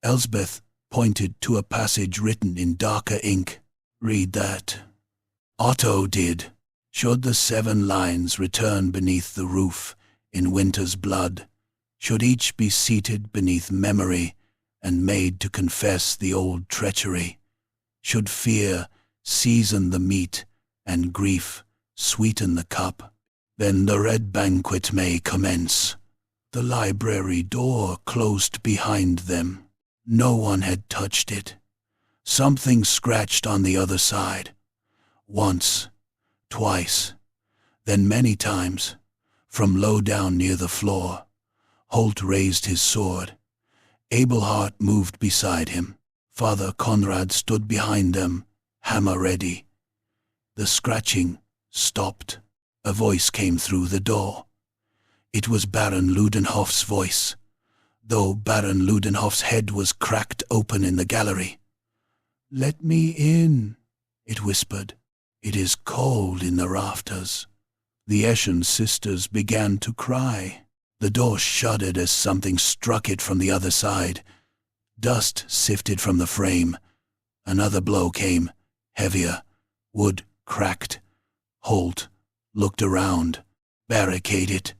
Elsbeth pointed to a passage written in darker ink. "Read that." Otto did. Should the 7 lines return beneath the roof in winter's blood, should each be seated beneath memory and made to confess the old treachery, should fear season the meat and grief sweeten the cup, then the red banquet may commence. The library door closed behind them. No one had touched it. Something scratched on the other side. Once, twice, then many times, from low down near the floor. Holt raised his sword. Abelhart moved beside him. Father Conrad stood behind them, hammer ready. The scratching stopped. A voice came through the door. It was Baron Ludenhof's voice, though Baron Ludenhof's head was cracked open in the gallery. "Let me in," it whispered. "It is cold in the rafters." The Eschen sisters began to cry. The door shuddered as something struck it from the other side. Dust sifted from the frame. Another blow came, heavier. Wood cracked. Holt looked around. "Barricade it."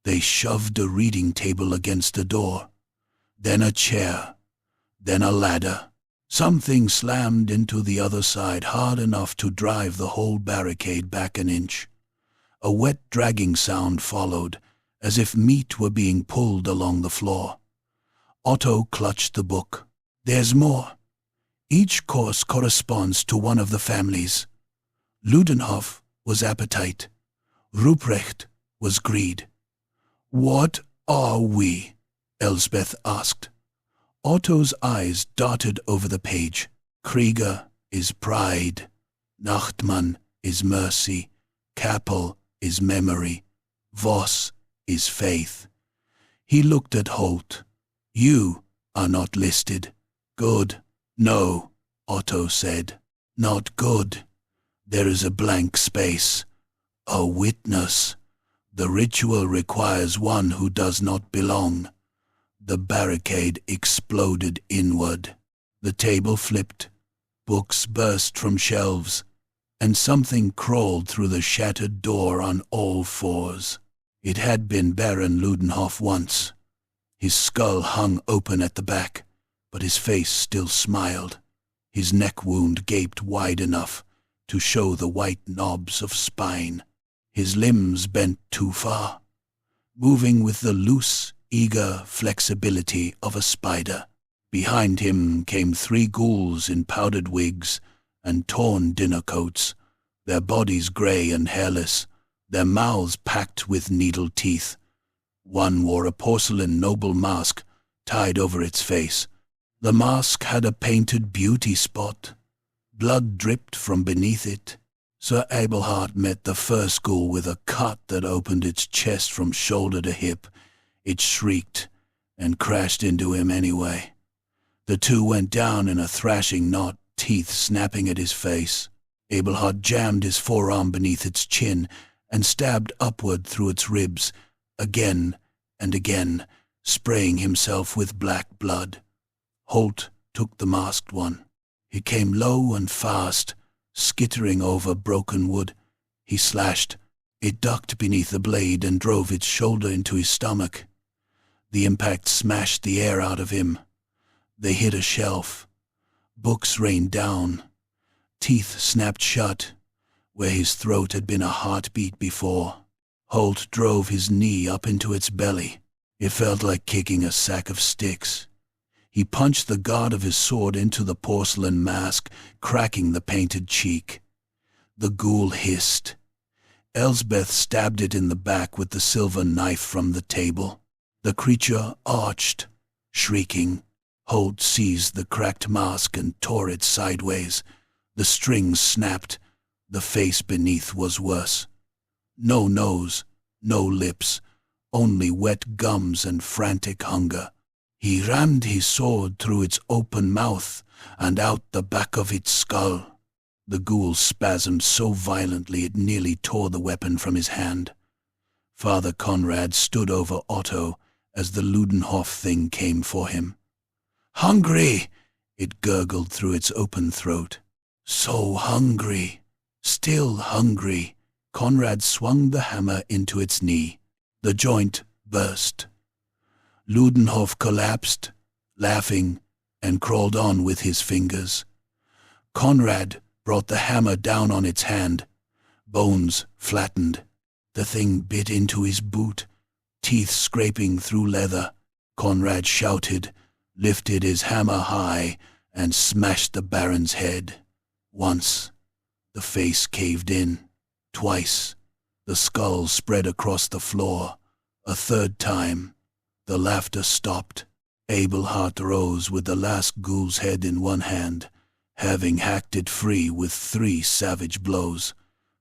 They shoved a reading table against the door, then a chair, then a ladder. Something slammed into the other side hard enough to drive the whole barricade back an inch. A wet dragging sound followed, as if meat were being pulled along the floor. Otto clutched the book. "There's more. Each course corresponds to one of the families. Ludenhof was appetite. Ruprecht was greed." "What are we?" Elsbeth asked. Otto's eyes darted over the page. "Krieger is pride. Nachtmann is mercy. Kappel is memory. Voss is faith." He looked at Holt. "You are not listed." "Good." "No," Otto said. "Not good. There is a blank space. A witness. The ritual requires one who does not belong." The barricade exploded inward. The table flipped. Books burst from shelves, and something crawled through the shattered door on all 4s. It had been Baron Ludenhof once. His skull hung open at the back, but his face still smiled. His neck wound gaped wide enough to show the white knobs of spine. His limbs bent too far, moving with the loose, eager flexibility of a spider. Behind him came 3 ghouls in powdered wigs and torn dinner coats, their bodies grey and hairless, their mouths packed with needle teeth. One wore a porcelain noble mask tied over its face. The mask had a painted beauty spot. Blood dripped from beneath it. Sir Abelhart met the first ghoul with a cut that opened its chest from shoulder to hip. It shrieked and crashed into him anyway. The two went down in a thrashing knot, teeth snapping at his face. Abelhart jammed his forearm beneath its chin and stabbed upward through its ribs, again and again, spraying himself with black blood. Holt took the masked one. He came low and fast, skittering over broken wood. He slashed. It ducked beneath the blade and drove its shoulder into his stomach. The impact smashed the air out of him. They hit a shelf. Books rained down. Teeth snapped shut, where his throat had been a heartbeat before. Holt drove his knee up into its belly. It felt like kicking a sack of sticks. He punched the guard of his sword into the porcelain mask, cracking the painted cheek. The ghoul hissed. Elsbeth stabbed it in the back with the silver knife from the table. The creature arched, shrieking. Holt seized the cracked mask and tore it sideways. The strings snapped. The face beneath was worse. No nose, no lips, only wet gums and frantic hunger. He rammed his sword through its open mouth and out the back of its skull. The ghoul spasmed so violently it nearly tore the weapon from his hand. Father Conrad stood over Otto as the Waldenhof thing came for him. "Hungry!" it gurgled through its open throat. "So hungry, still hungry." Conrad swung the hammer into its knee. The joint burst. Waldenhof collapsed, laughing, and crawled on with his fingers. Conrad brought the hammer down on its hand. Bones flattened. The thing bit into his boot, teeth scraping through leather. Conrad shouted, lifted his hammer high, and smashed the Baron's head. Once, the face caved in. Twice, the skull spread across the floor. A third time, the laughter stopped. Abelhart rose with the last ghoul's head in one hand, having hacked it free with 3 savage blows.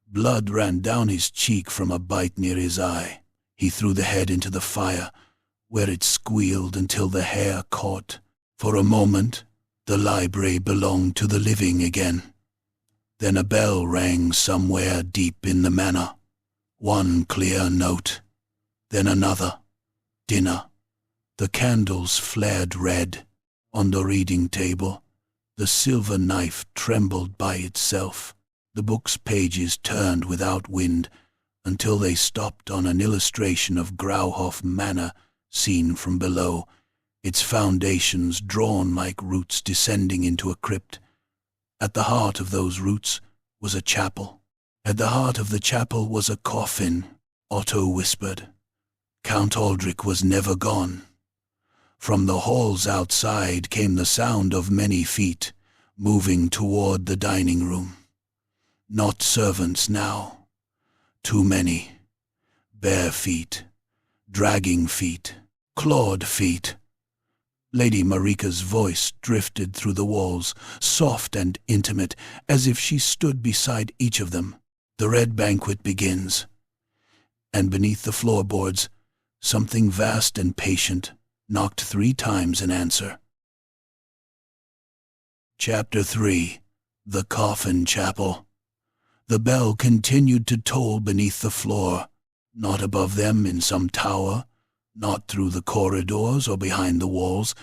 Blood ran down his cheek from a bite near his eye. He threw the head into the fire, where it squealed until the hair caught. For a moment, the library belonged to the living again. Then a bell rang somewhere deep in the manor. One clear note. Then another. Dinner. The candles flared red. On the reading table, the silver knife trembled by itself. The book's pages turned without wind until they stopped on an illustration of Grauhof Manor seen from below, its foundations drawn like roots descending into a crypt. At the heart of those roots was a chapel. At the heart of the chapel was a coffin. Otto whispered. Count Aldrich was never gone. From the halls outside came the sound of many feet, moving toward the dining room. Not servants now. Too many. Bare feet. Dragging feet. Clawed feet. Lady Marika's voice drifted through the walls, soft and intimate, as if she stood beside each of them. The red banquet begins. And beneath the floorboards, something vast and patient knocked 3 times in answer. Chapter 3. The Coffin Chapel. The bell continued to toll beneath the floor, not above them in some tower, not through the corridors or behind the walls,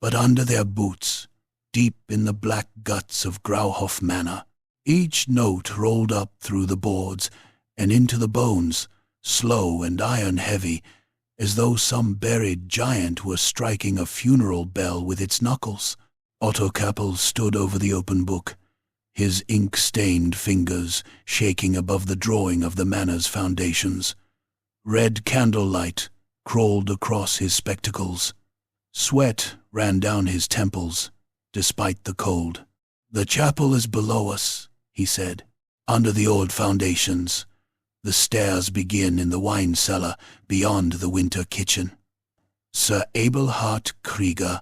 but under their boots, deep in the black guts of Grauhof Manor. Each note rolled up through the boards and into the bones, slow and iron-heavy, as though some buried giant were striking a funeral bell with its knuckles. Otto Kappel stood over the open book, his ink-stained fingers shaking above the drawing of the manor's foundations. Red candlelight crawled across his spectacles. Sweat ran down his temples, despite the cold. "The chapel is below us," he said, "under the old foundations. The stairs begin in the wine cellar beyond the winter kitchen." Sir Abelhart Krieger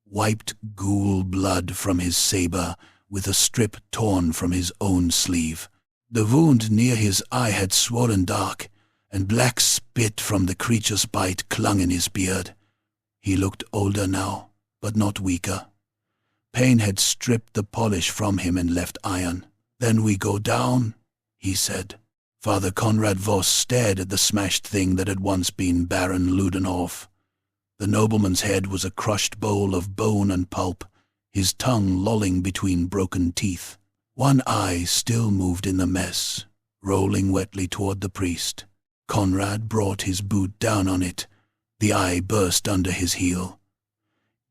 wiped ghoul blood from his saber with a strip torn from his own sleeve. The wound near his eye had swollen dark, and black spit from the creature's bite clung in his beard. He looked older now, but not weaker. Pain had stripped the polish from him and left iron. "Then we go down," he said. Father Conrad Voss stared at the smashed thing that had once been Baron Waldenhof. The nobleman's head was a crushed bowl of bone and pulp, his tongue lolling between broken teeth. One eye still moved in the mess, rolling wetly toward the priest. Conrad brought his boot down on it. The eye burst under his heel.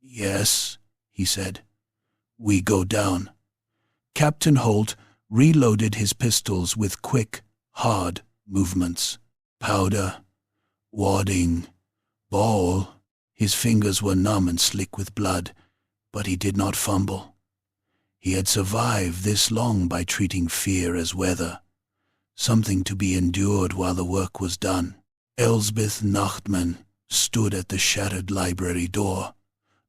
"Yes," he said. "We go down." Captain Holt reloaded his pistols with quick, hard movements. Powder, wadding, ball. His fingers were numb and slick with blood, but he did not fumble. He had survived this long by treating fear as weather, something to be endured while the work was done. Elsbeth Nachtman stood at the shattered library door,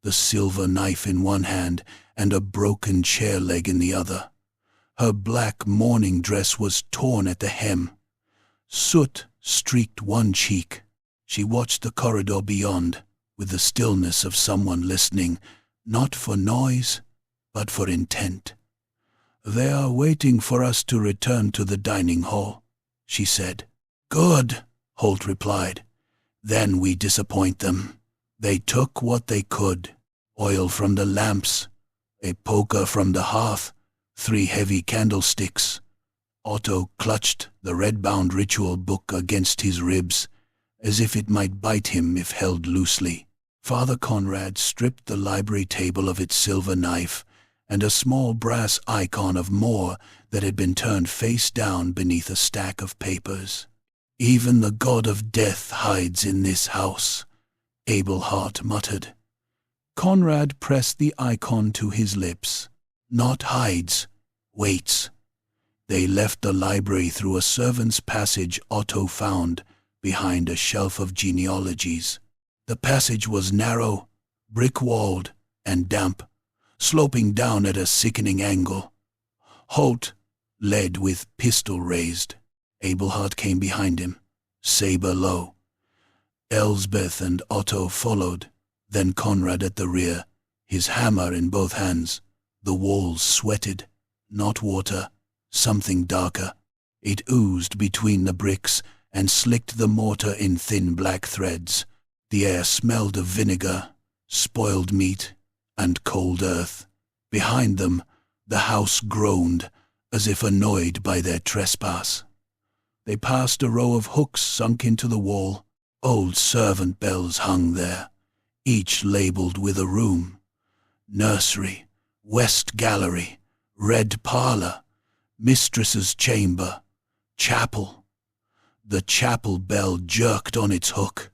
the silver knife in one hand and a broken chair leg in the other. Her black mourning dress was torn at the hem. Soot streaked one cheek. She watched the corridor beyond, with the stillness of someone listening, not for noise, but for intent. "They are waiting for us to return to the dining hall," she said. "Good," Holt replied. "Then we disappoint them. They took what they could. Oil from the lamps, a poker from the hearth, 3 heavy candlesticks." Otto clutched the red-bound ritual book against his ribs, as if it might bite him if held loosely. Father Conrad stripped the library table of its silver knife and a small brass icon of Moore that had been turned face down beneath a stack of papers. "Even the god of death hides in this house," Abelhart muttered. Conrad pressed the icon to his lips. "Not hides, waits." They left the library through a servant's passage Otto found behind a shelf of genealogies. The passage was narrow, brick-walled, and damp, sloping down at a sickening angle. Holt led with pistol raised. Abelhart came behind him, saber low. Elsbeth and Otto followed, then Conrad at the rear, his hammer in both hands. The walls sweated, not water, something darker. It oozed between the bricks and slicked the mortar in thin black threads. The air smelled of vinegar, spoiled meat, and cold earth. Behind them, the house groaned, as if annoyed by their trespass. They passed a row of hooks sunk into the wall. Old servant bells hung there, each labelled with a room. Nursery, west gallery, red parlour, mistress's chamber, chapel. The chapel bell jerked on its hook.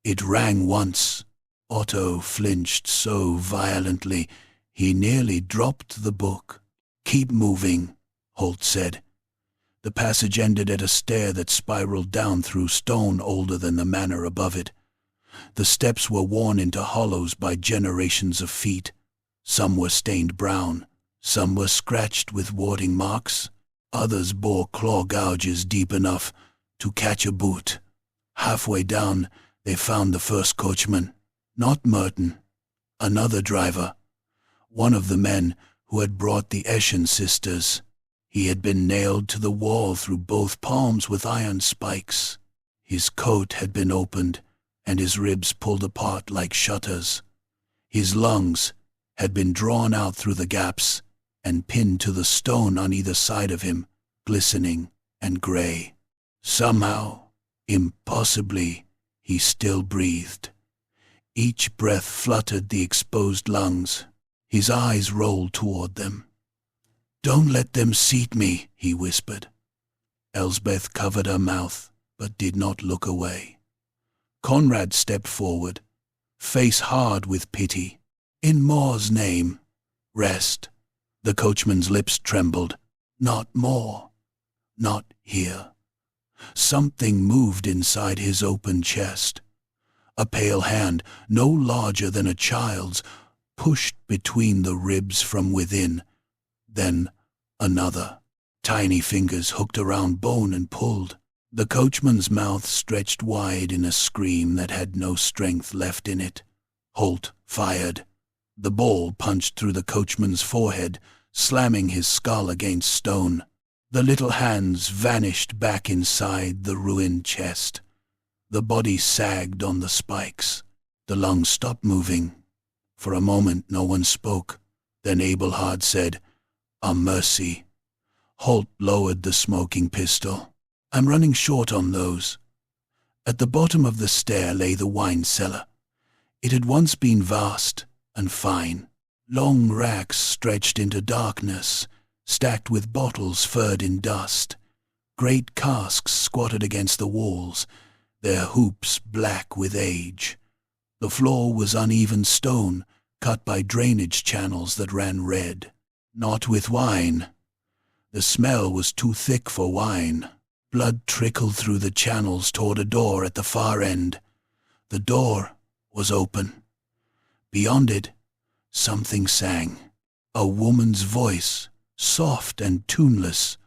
It rang once. Otto flinched so violently he nearly dropped the book. "Keep moving," Holt said. The passage ended at a stair that spiraled down through stone older than the manor above it. The steps were worn into hollows by generations of feet. Some were stained brown, some were scratched with warding marks, others bore claw gouges deep enough to catch a boot. Halfway down, they found the first coachman, not Merton, another driver, one of the men who had brought the Eschen sisters. He had been nailed to the wall through both palms with iron spikes. His coat had been opened and his ribs pulled apart like shutters. His lungs had been drawn out through the gaps and pinned to the stone on either side of him, glistening and grey. Somehow, impossibly, he still breathed. Each breath fluttered the exposed lungs. His eyes rolled toward them. "Don't let them seat me," he whispered. Elsbeth covered her mouth, but did not look away. Conrad stepped forward, face hard with pity. "In Moore's name, rest." The coachman's lips trembled. "Not more. Not here." Something moved inside his open chest. A pale hand, no larger than a child's, pushed between the ribs from within. Then another. Tiny fingers hooked around bone and pulled. The coachman's mouth stretched wide in a scream that had no strength left in it. Holt fired. The ball punched through the coachman's forehead, slamming his skull against stone. The little hands vanished back inside the ruined chest. The body sagged on the spikes. The lungs stopped moving. For a moment no one spoke. Then Abelhard said, "A mercy." Holt lowered the smoking pistol. "I'm running short on those." At the bottom of the stair lay the wine cellar. It had once been vast and fine. Long racks stretched into darkness, stacked with bottles furred in dust. Great casks squatted against the walls, their hoops black with age. The floor was uneven stone, cut by drainage channels that ran red. Not with wine. The smell was too thick for wine. Blood trickled through the channels toward a door at the far end. The door was open. Beyond it, something sang. A woman's voice, soft and tuneless,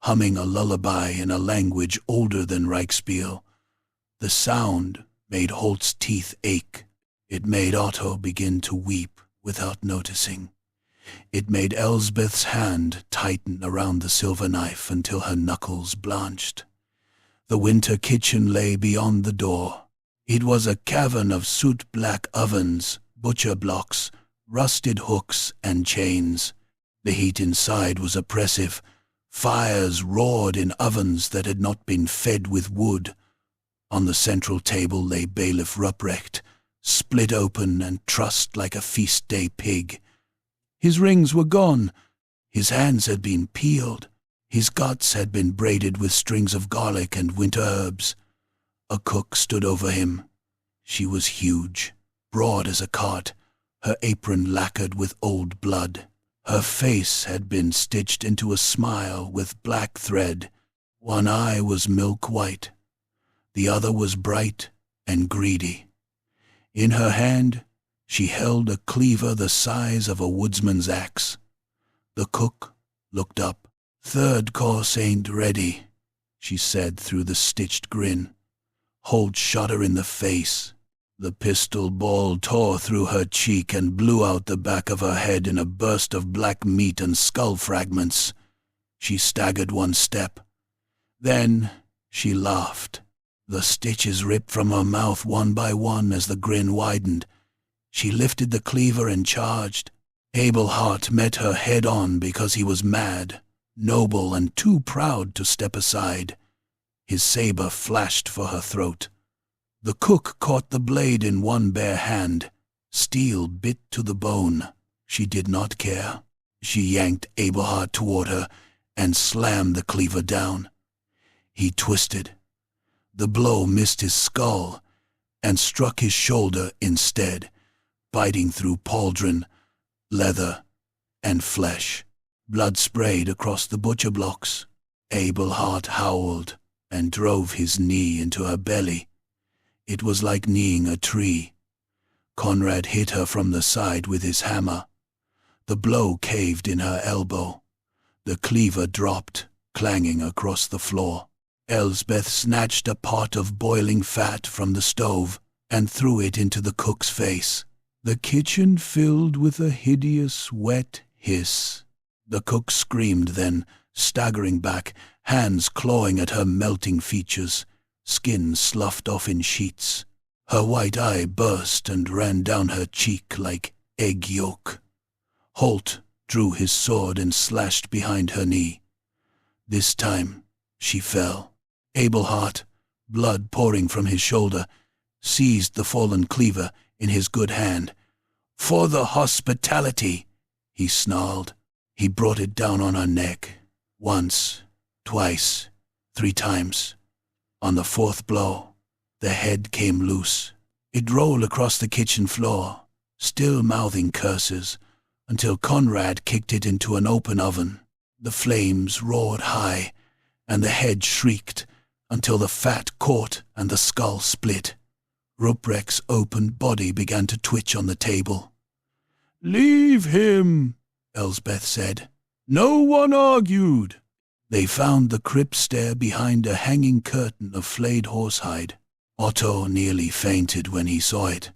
humming a lullaby in a language older than Reichspiel. The sound made Holt's teeth ache. It made Otto begin to weep without noticing. It made Elsbeth's hand tighten around the silver knife until her knuckles blanched. The winter kitchen lay beyond the door. It was a cavern of soot-black ovens, butcher blocks, rusted hooks and chains. The heat inside was oppressive. Fires roared in ovens that had not been fed with wood. On the central table lay Bailiff Ruprecht, split open and trussed like a feast-day pig. His rings were gone. His hands had been peeled. His guts had been braided with strings of garlic and winter herbs. A cook stood over him. She was huge, broad as a cart, her apron lacquered with old blood. Her face had been stitched into a smile with black thread. One eye was milk white. The other was bright and greedy. In her hand, she held a cleaver the size of a woodsman's axe. The cook looked up. "Third course ain't ready," she said through the stitched grin. Holt shot her in the face. The pistol ball tore through her cheek and blew out the back of her head in a burst of black meat and skull fragments. She staggered one step. Then she laughed. The stitches ripped from her mouth one by one as the grin widened. She lifted the cleaver and charged. Abelhart met her head-on because he was mad, noble, and too proud to step aside. His saber flashed for her throat. The cook caught the blade in one bare hand. Steel bit to the bone. She did not care. She yanked Abelhart toward her and slammed the cleaver down. He twisted. The blow missed his skull and struck his shoulder instead, biting through pauldron, leather, and flesh. Blood sprayed across the butcher blocks. Abelhart howled and drove his knee into her belly. It was like kneeing a tree. Conrad hit her from the side with his hammer. The blow caved in her elbow. The cleaver dropped, clanging across the floor. Elsbeth snatched a pot of boiling fat from the stove and threw it into the cook's face. The kitchen filled with a hideous, wet hiss. The cook screamed then, staggering back, hands clawing at her melting features. Skin sloughed off in sheets. Her white eye burst and ran down her cheek like egg yolk. Holt drew his sword and slashed behind her knee. This time she fell. Abelhart, blood pouring from his shoulder, seized the fallen cleaver in his good hand. "For the hospitality," he snarled. He brought it down on her neck. Once, twice, 3 times. On the 4th blow, the head came loose. It rolled across the kitchen floor, still mouthing curses, until Conrad kicked it into an open oven. The flames roared high, and the head shrieked until the fat caught and the skull split. Ruprecht's open body began to twitch on the table. "Leave him," Elsbeth said. No one argued. They found the crypt stair behind a hanging curtain of flayed horsehide. Otto nearly fainted when he saw it.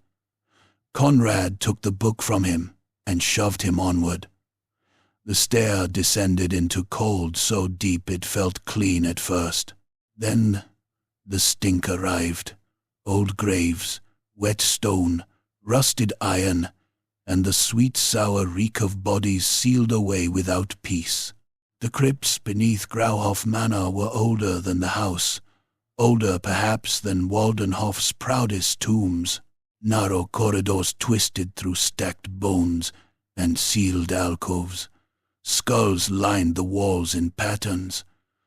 Conrad took the book from him and shoved him onward. The stair descended into cold so deep it felt clean at first. Then the stink arrived. Old graves, wet stone, rusted iron, and the sweet sour reek of bodies sealed away without peace. The crypts beneath Grauhof Manor were older than the house, older perhaps than Waldenhof's proudest tombs. Narrow corridors twisted through stacked bones and sealed alcoves. Skulls lined the walls in patterns.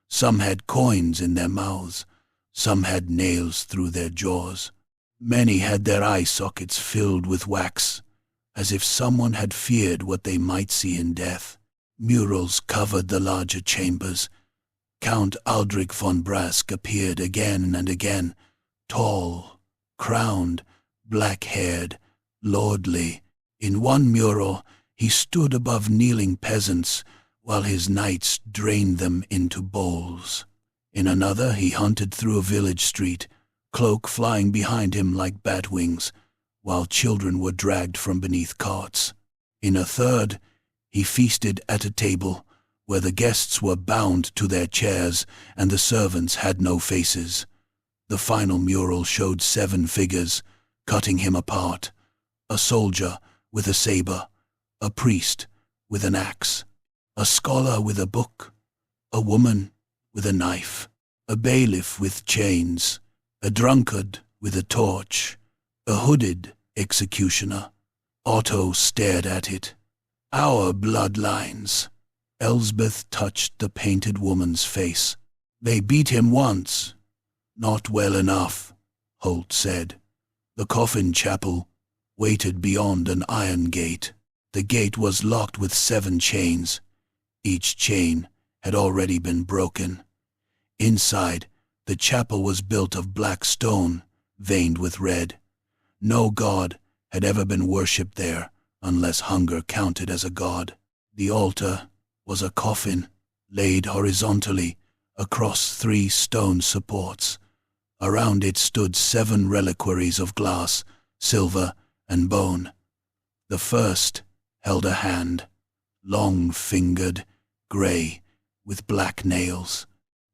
Some had coins in their mouths. Some had nails through their jaws. Many had their eye sockets filled with wax, as if someone had feared what they might see in death. Murals covered the larger chambers. Count Aldrich von Brask appeared again and again, tall, crowned, black-haired, lordly. In one mural, he stood above kneeling peasants while his knights drained them into bowls. In another, he hunted through a village street, cloak flying behind him like bat wings, while children were dragged from beneath carts. In a third, he feasted at a table where the guests were bound to their chairs and the servants had no faces. The final mural showed 7 figures, cutting him apart: a soldier with a saber, a priest with an axe, a scholar with a book, a woman with a knife, a bailiff with chains, a drunkard with a torch, a hooded executioner. Otto stared at it. Our bloodlines. Elsbeth touched the painted woman's face. They beat him once. Not well enough, Holt said. The coffin chapel waited beyond an iron gate. The gate was locked with 7 chains. Each chain had already been broken. Inside, the chapel was built of black stone, veined with red. No god had ever been worshipped there, unless hunger counted as a god. The altar was a coffin, laid horizontally across 3 stone supports. Around it stood 7 reliquaries of glass, silver, and bone. The first held a hand, long-fingered, grey, with black nails.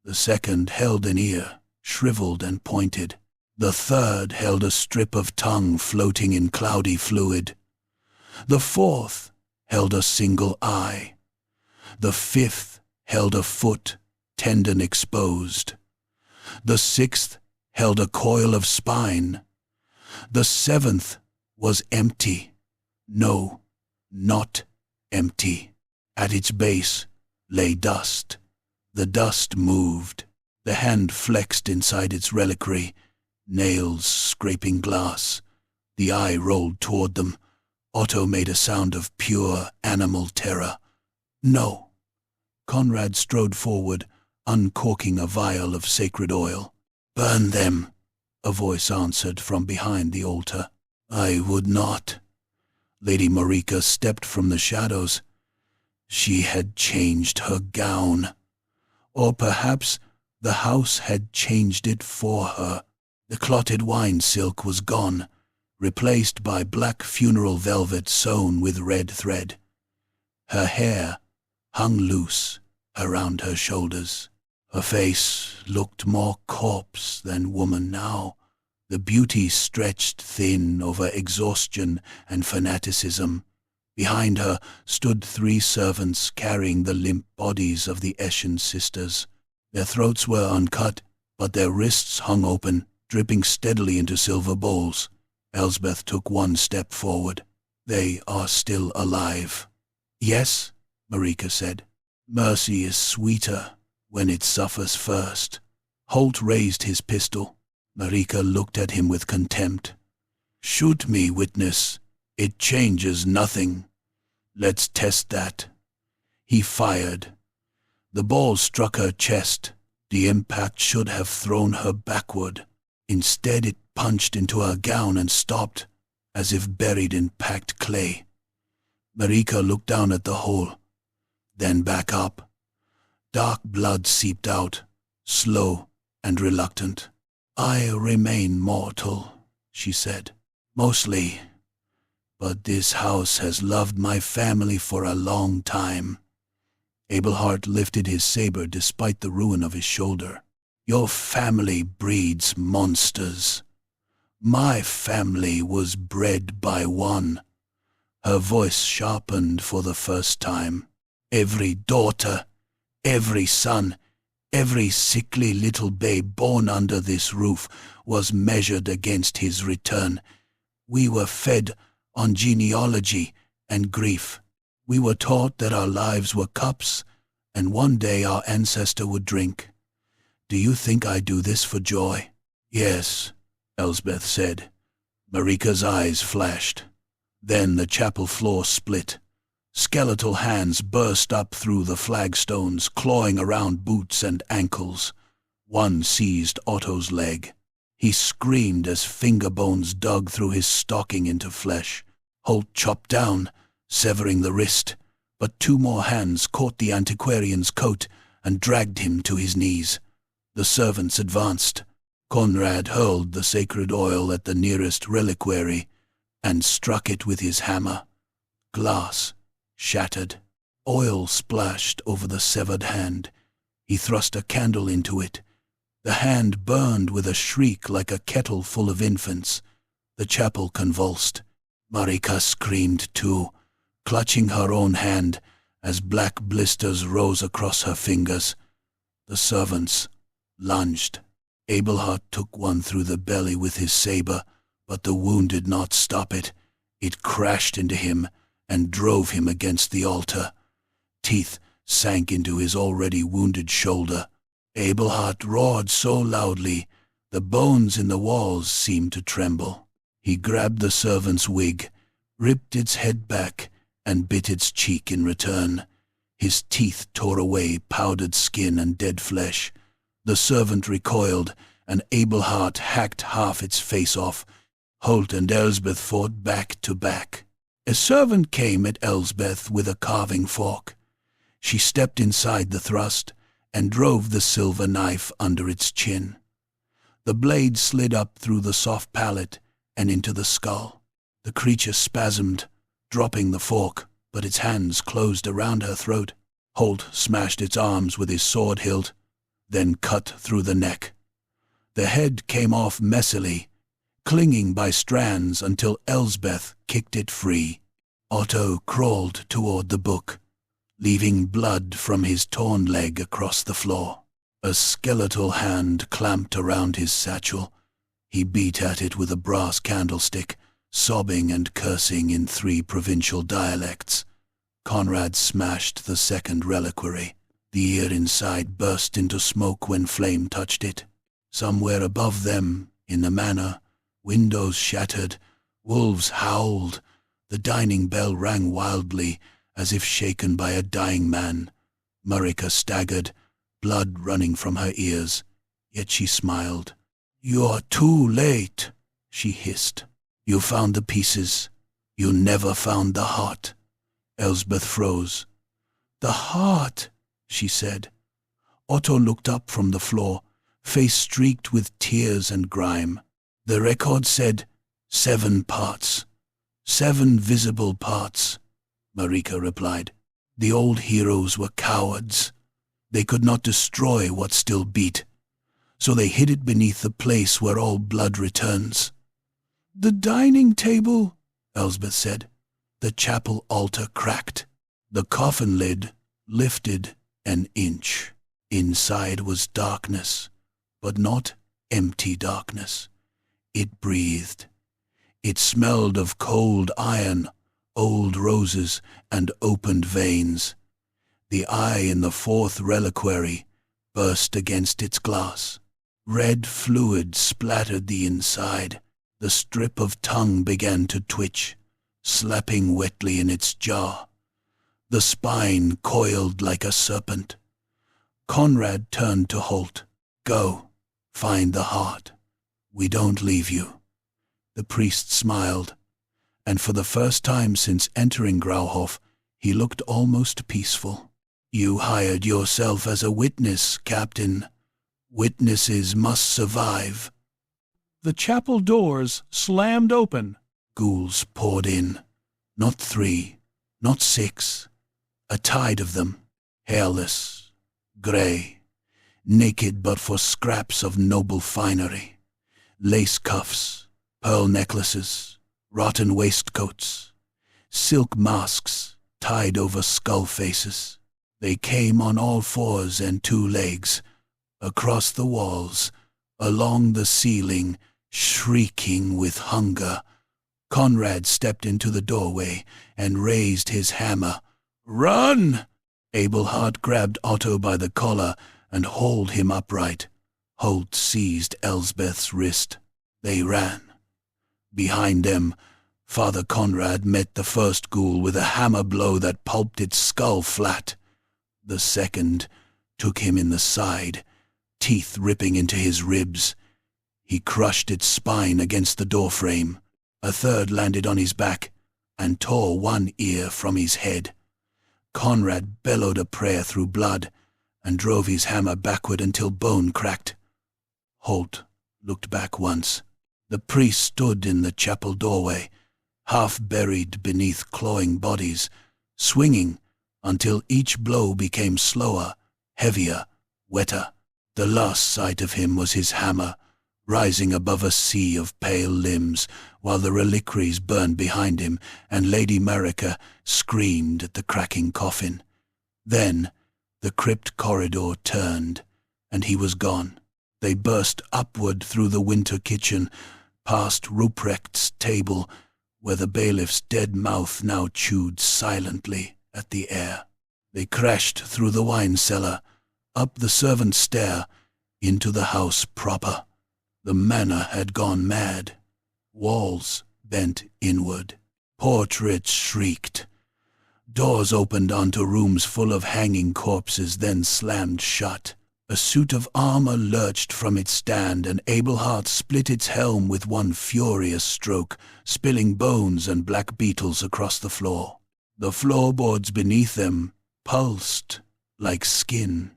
The second held an ear, shriveled and pointed. The third held a strip of tongue floating in cloudy fluid. The fourth held a single eye. The fifth held a foot, tendon exposed. The sixth held a coil of spine. The 7th was empty. No, not empty. At its base lay dust. The dust moved. The hand flexed inside its reliquary, nails scraping glass. The eye rolled toward them. Otto made a sound of pure animal terror. No. Conrad strode forward, uncorking a vial of sacred oil. Burn them, a voice answered from behind the altar. I would not. Lady Marika stepped from the shadows. She had changed her gown. Or perhaps the house had changed it for her. The clotted wine silk was gone, replaced by black funeral velvet sewn with red thread. Her hair hung loose around her shoulders. Her face looked more corpse than woman now. The beauty stretched thin over exhaustion and fanaticism. Behind her stood 3 servants carrying the limp bodies of the Eschen sisters. Their throats were uncut, but their wrists hung open, dripping steadily into silver bowls. Elsbeth took 1 step forward. They are still alive. Yes, Marika said. Mercy is sweeter when it suffers first. Holt raised his pistol. Marika looked at him with contempt. Shoot me, witness. It changes nothing. Let's test that. He fired. The ball struck her chest. The impact should have thrown her backward. Instead, it punched into her gown and stopped, as if buried in packed clay. Marika looked down at the hole. then back up. Dark blood seeped out, slow and reluctant. "I remain mortal," she said. "Mostly. But this house has loved my family for a long time." Abelhart lifted his saber despite the ruin of his shoulder. "Your family breeds monsters. My family was bred by one." Her voice sharpened for the first time. "Every daughter, every son, every sickly little babe born under this roof was measured against his return. We were fed on genealogy and grief. We were taught that our lives were cups, and one day our ancestor would drink. Do you think I do this for joy?" "Yes," Elsbeth said. Marika's eyes flashed. Then the chapel floor split. Skeletal hands burst up through the flagstones, clawing around boots and ankles. One seized Otto's leg. He screamed as finger bones dug through his stocking into flesh. Holt chopped down, severing the wrist, but two more hands caught the antiquarian's coat and dragged him to his knees. The servants advanced. Conrad hurled the sacred oil at the nearest reliquary and struck it with his hammer. Glass shattered. Oil splashed over the severed hand. He thrust a candle into it. The hand burned with a shriek like a kettle full of infants. The chapel convulsed. Marika screamed too, clutching her own hand as black blisters rose across her fingers. The servants lunged. Abelhart took one through the belly with his saber, but the wound did not stop it. It crashed into him and drove him against the altar. Teeth sank into his already wounded shoulder. Abelhart roared so loudly, the bones in the walls seemed to tremble. He grabbed the servant's wig, ripped its head back, and bit its cheek in return. His teeth tore away powdered skin and dead flesh. The servant recoiled, and Abelhart hacked half its face off. Holt and Elsbeth fought back to back. A servant came at Elsbeth with a carving fork. She stepped inside the thrust and drove the silver knife under its chin. The blade slid up through the soft palate and into the skull. The creature spasmed, dropping the fork, but its hands closed around her throat. Holt smashed its arms with his sword hilt, then cut through the neck. The head came off messily, clinging by strands until Elsbeth kicked it free. Otto crawled toward the book, leaving blood from his torn leg across the floor. A skeletal hand clamped around his satchel. He beat at it with a brass candlestick, sobbing and cursing in 3 provincial dialects. Conrad smashed the second reliquary. The ear inside burst into smoke when flame touched it. Somewhere above them, in the manor, windows shattered, wolves howled. The dining bell rang wildly, as if shaken by a dying man. Marika staggered, blood running from her ears, yet she smiled. "You're too late," she hissed. "You found the pieces. You never found the heart." Elsbeth froze. "The heart," she said. Otto looked up from the floor, face streaked with tears and grime. "The record said 7 parts. 7 visible parts," Marika replied. "The old heroes were cowards. They could not destroy what still beat, so they hid it beneath the place where all blood returns." "The dining table," Elsbeth said. The chapel altar cracked. The coffin lid lifted an inch. Inside was darkness, but not empty darkness. It breathed. It smelled of cold iron, old roses, and opened veins. The eye in the 4th reliquary burst against its glass. Red fluid splattered the inside. The strip of tongue began to twitch, slapping wetly in its jaw. The spine coiled like a serpent. Conrad turned to Holt. "Go, find the heart. We don't leave you." The priest smiled, and for the first time since entering Grauhof, he looked almost peaceful. You hired yourself as a witness, Captain. Witnesses must survive. The chapel doors slammed open. Ghouls poured in. Not 3, not 6. A tide of them, hairless, grey, naked but for scraps of noble finery. Lace cuffs, pearl necklaces, rotten waistcoats, silk masks tied over skull faces. They came on all 4s and 2 legs, across the walls, along the ceiling, shrieking with hunger. Conrad stepped into the doorway and raised his hammer. "Run!" Abelhart grabbed Otto by the collar and hauled him upright. Holt seized Elsbeth's wrist. They ran. Behind them, Father Conrad met the first ghoul with a hammer blow that pulped its skull flat. The second took him in the side, teeth ripping into his ribs. He crushed its spine against the doorframe. A third landed on his back and tore one ear from his head. Conrad bellowed a prayer through blood and drove his hammer backward until bone cracked. Holt looked back once. The priest stood in the chapel doorway, half buried beneath clawing bodies, swinging until each blow became slower, heavier, wetter. The last sight of him was his hammer, rising above a sea of pale limbs, while the reliquaries burned behind him, and Lady Marika screamed at the cracking coffin. Then the crypt corridor turned, and he was gone. They burst upward through the winter kitchen, past Ruprecht's table, where the bailiff's dead mouth now chewed silently at the air. They crashed through the wine cellar, up the servants' stair, into the house proper. The manor had gone mad. Walls bent inward. Portraits shrieked. Doors opened onto rooms full of hanging corpses, then slammed shut. A suit of armor lurched from its stand, and Abelhart split its helm with one furious stroke, spilling bones and black beetles across the floor. The floorboards beneath them pulsed like skin.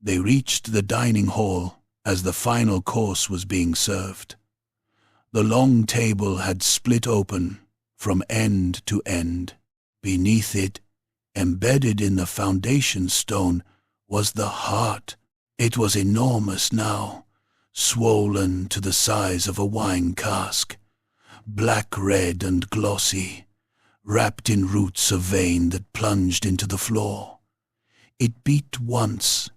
They reached the dining hall as the final course was being served. The long table had split open from end to end. Beneath it, embedded in the foundation stone, was the heart. It was enormous now, swollen to the size of a wine cask, black-red and glossy, wrapped in roots of vein that plunged into the floor. It beat once,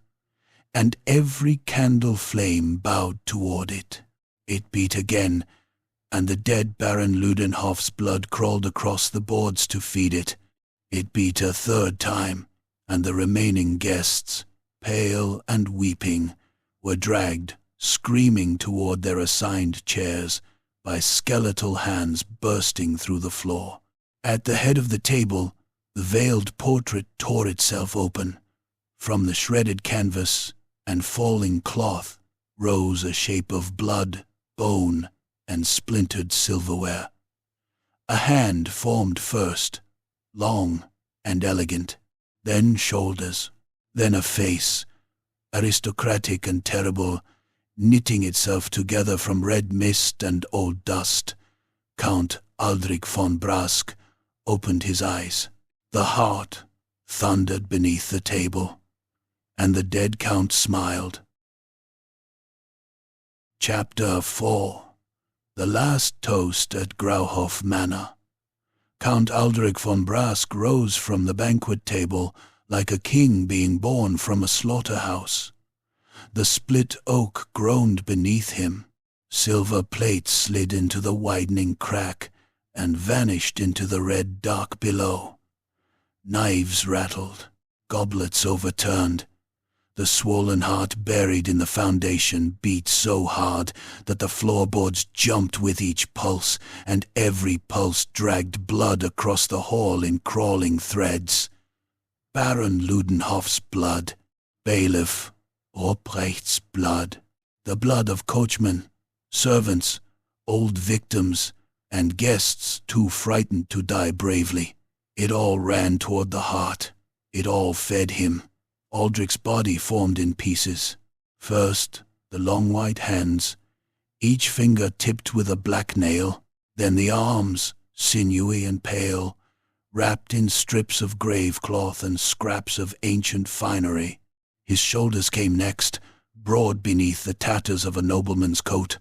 and every candle flame bowed toward it. It beat again, and the dead Baron Ludenhof's blood crawled across the boards to feed it. It beat a third time, and the remaining guests, pale and weeping, were dragged, screaming toward their assigned chairs by skeletal hands bursting through the floor. At the head of the table, the veiled portrait tore itself open. From the shredded canvas and falling cloth rose a shape of blood, bone, and splintered silverware. A hand formed first, long and elegant, then shoulders, then a face, aristocratic and terrible, knitting itself together from red mist and old dust. Count Aldrich von Brask opened his eyes. The heart thundered beneath the table, and the dead count smiled. Chapter 4. The Last Toast at Grauhof Manor. Count Aldrich von Brask rose from the banquet table like a king being born from a slaughterhouse. The split oak groaned beneath him. Silver plates slid into the widening crack and vanished into the red dark below. Knives rattled, goblets overturned. The swollen heart buried in the foundation beat so hard that the floorboards jumped with each pulse, and every pulse dragged blood across the hall in crawling threads. Baron Ludenhof's blood, bailiff Ruprecht's blood, the blood of coachmen, servants, old victims, and guests too frightened to die bravely. It all ran toward the heart. It all fed him. Aldrich's body formed in pieces. First, the long white hands, each finger tipped with a black nail, then the arms, sinewy and pale, wrapped in strips of grave cloth and scraps of ancient finery. His shoulders came next, broad beneath the tatters of a nobleman's coat,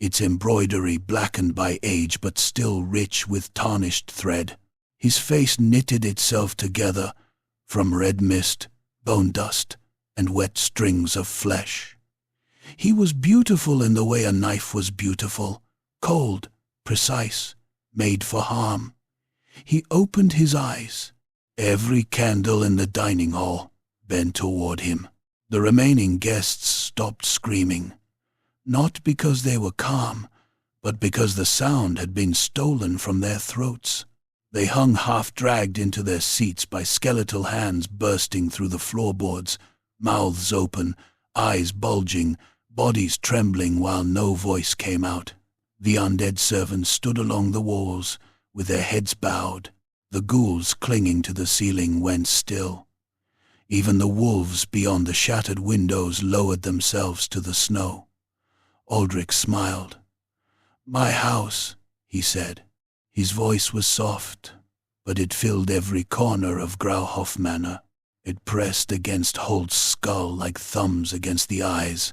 its embroidery blackened by age but still rich with tarnished thread. His face knitted itself together from red mist, bone dust, and wet strings of flesh. He was beautiful in the way a knife was beautiful, cold, precise, made for harm. He opened his eyes. Every candle in the dining hall bent toward him. The remaining guests stopped screaming, not because they were calm, but because the sound had been stolen from their throats. They hung half-dragged into their seats by skeletal hands bursting through the floorboards, mouths open, eyes bulging, bodies trembling while no voice came out. The undead servants stood along the walls, with their heads bowed. The ghouls clinging to the ceiling went still. Even the wolves beyond the shattered windows lowered themselves to the snow. Aldrich smiled. "My house," he said. His voice was soft, but it filled every corner of Grauhof Manor. It pressed against Holt's skull like thumbs against the eyes.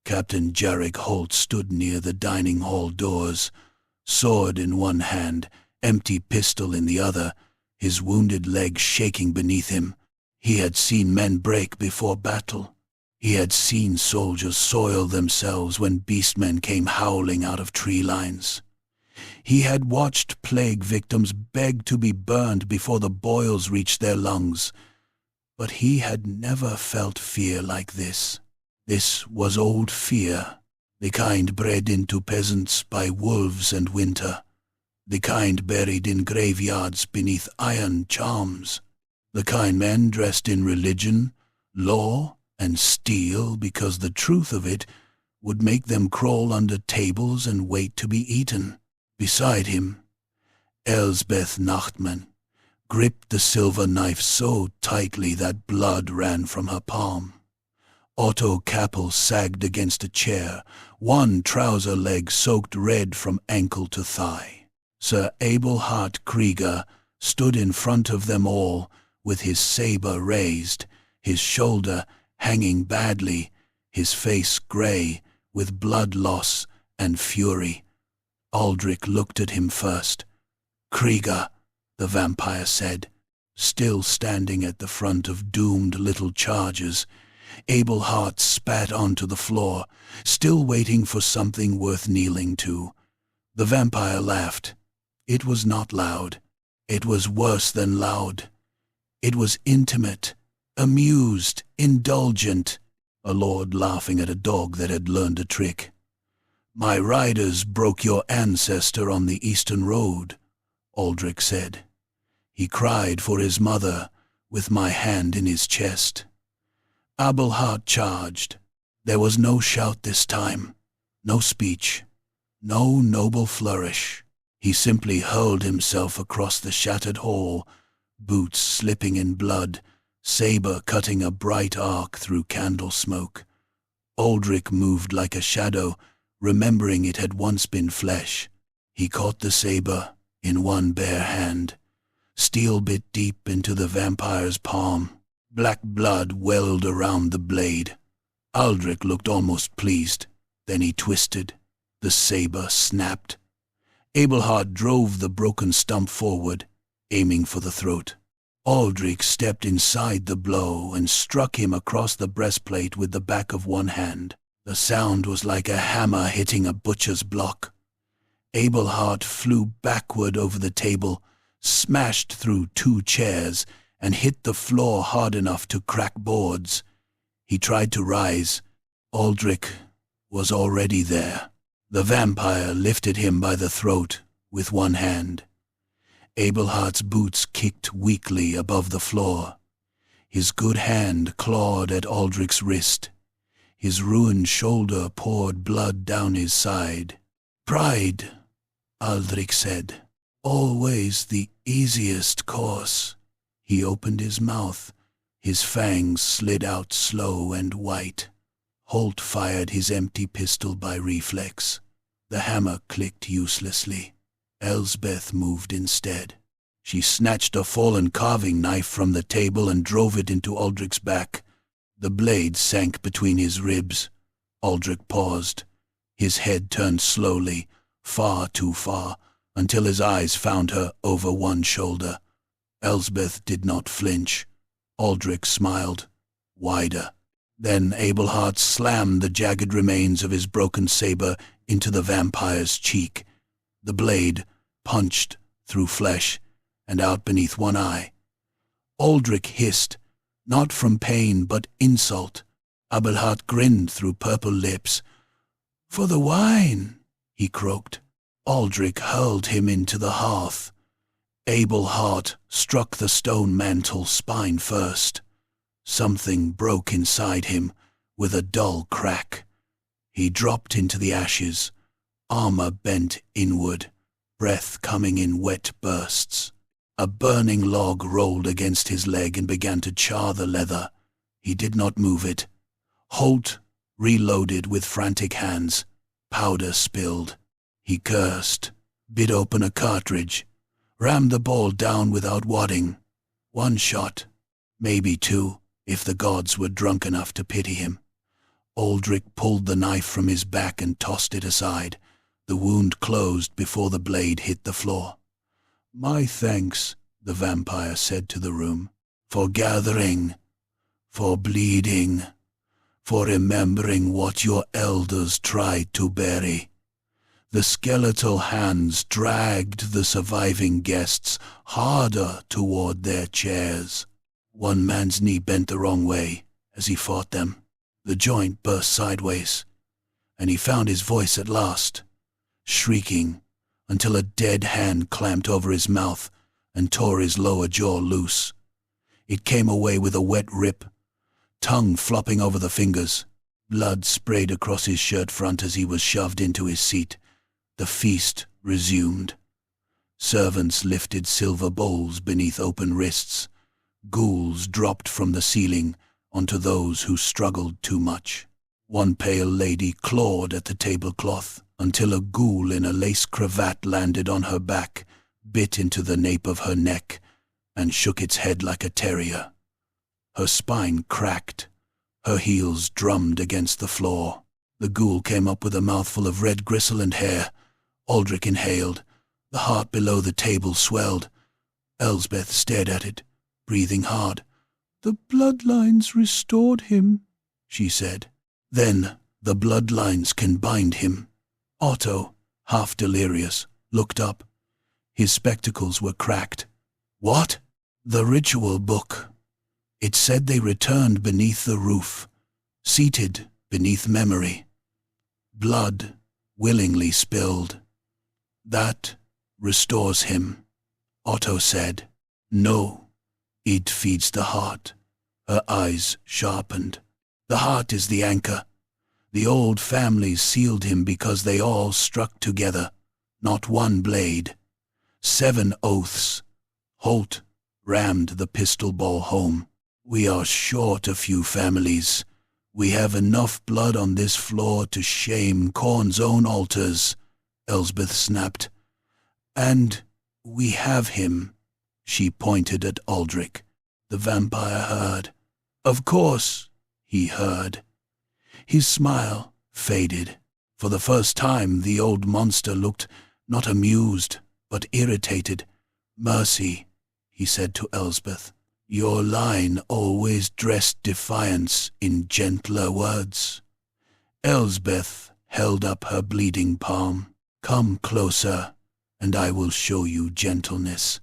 Captain Jarek Holt stood near the dining hall doors, sword in one hand, empty pistol in the other, his wounded leg shaking beneath him. He had seen men break before battle. He had seen soldiers soil themselves when beastmen came howling out of tree lines. He had watched plague victims beg to be burned before the boils reached their lungs. But he had never felt fear like this. This was old fear, the kind bred into peasants by wolves and winter, the kind buried in graveyards beneath iron charms, the kind men dressed in religion, law, and steel because the truth of it would make them crawl under tables and wait to be eaten. Beside him, Elsbeth Nachtmann gripped the silver knife so tightly that blood ran from her palm. Otto Kappel sagged against a chair, one trouser leg soaked red from ankle to thigh. Sir Abelhart Krieger stood in front of them all, with his saber raised, his shoulder hanging badly, his face grey with blood loss and fury. Aldrich looked at him first. "Krieger," the vampire said, still standing at the front of doomed little charges. Abelhart spat onto the floor, still waiting for something worth kneeling to. The vampire laughed. It was not loud. It was worse than loud. It was intimate, amused, indulgent, a lord laughing at a dog that had learned a trick. "My riders broke your ancestor on the Eastern Road," Aldrich said. "He cried for his mother, with my hand in his chest." Abelhart charged. There was no shout this time, no speech, no noble flourish. He simply hurled himself across the shattered hall, boots slipping in blood, saber cutting a bright arc through candle smoke. Aldrich moved like a shadow, remembering it had once been flesh. He caught the saber in one bare hand, steel bit deep into the vampire's palm. Black blood welled around the blade. Aldrich looked almost pleased. Then he twisted. The saber snapped. Abelhart drove the broken stump forward, aiming for the throat. Aldrich stepped inside the blow and struck him across the breastplate with the back of one hand. The sound was like a hammer hitting a butcher's block. Abelhart flew backward over the table, smashed through two chairs, and hit the floor hard enough to crack boards. He tried to rise. Aldrich was already there. The vampire lifted him by the throat with one hand. Abelhart's boots kicked weakly above the floor. His good hand clawed at Aldrich's wrist. His ruined shoulder poured blood down his side. "Pride," Aldrich said. "Always the easiest course." He opened his mouth. His fangs slid out slow and white. Holt fired his empty pistol by reflex. The hammer clicked uselessly. Elsbeth moved instead. She snatched a fallen carving knife from the table and drove it into Aldrich's back. The blade sank between his ribs. Aldrich paused. His head turned slowly, far too far, until his eyes found her over one shoulder. Elsbeth did not flinch. Aldrich smiled, wider. Then Abelhart slammed the jagged remains of his broken saber into the vampire's cheek. The blade punched through flesh and out beneath one eye. Aldrich hissed, not from pain but insult. Abelhart grinned through purple lips. "For the wine," he croaked. Aldrich hurled him into the hearth. Abelhart struck the stone mantle spine first. Something broke inside him with a dull crack. He dropped into the ashes, armor bent inward, breath coming in wet bursts. A burning log rolled against his leg and began to char the leather. He did not move it. Holt reloaded with frantic hands. Powder spilled. He cursed, bit open a cartridge, rammed the ball down without wadding. One shot, maybe two, if the gods were drunk enough to pity him. Aldrich pulled the knife from his back and tossed it aside. The wound closed before the blade hit the floor. "My thanks," the vampire said to the room, "for gathering, for bleeding, for remembering what your elders tried to bury." The skeletal hands dragged the surviving guests harder toward their chairs. One man's knee bent the wrong way as he fought them. The joint burst sideways, and he found his voice at last, shrieking until a dead hand clamped over his mouth and tore his lower jaw loose. It came away with a wet rip, tongue flopping over the fingers. Blood sprayed across his shirt front as he was shoved into his seat. The feast resumed. Servants lifted silver bowls beneath open wrists. Ghouls dropped from the ceiling onto those who struggled too much. One pale lady clawed at the tablecloth until a ghoul in a lace cravat landed on her back, bit into the nape of her neck, and shook its head like a terrier. Her spine cracked. Her heels drummed against the floor. The ghoul came up with a mouthful of red gristle and hair. Aldrich inhaled. The heart below the table swelled. Elsbeth stared at it, breathing hard. "The bloodlines restored him," she said. "Then the bloodlines can bind him." Otto, half delirious, looked up. His spectacles were cracked. "What?" "The ritual book. It said they returned beneath the roof, seated beneath memory. Blood willingly spilled. That restores him," Otto said. "No, it feeds the heart." Her eyes sharpened. "The heart is the anchor. The old families sealed him because they all struck together, not one blade. 7 oaths." Holt rammed the pistol ball home. "We are short a few families. We have enough blood on this floor to shame Korn's own altars," Elsbeth snapped. "And we have him." She pointed at Aldrich. The vampire heard. "Of course," he heard. His smile faded. For the first time the old monster looked not amused, but irritated. "Mercy," he said to Elsbeth. "Your line always dressed defiance in gentler words." Elsbeth held up her bleeding palm. "Come closer, and I will show you gentleness."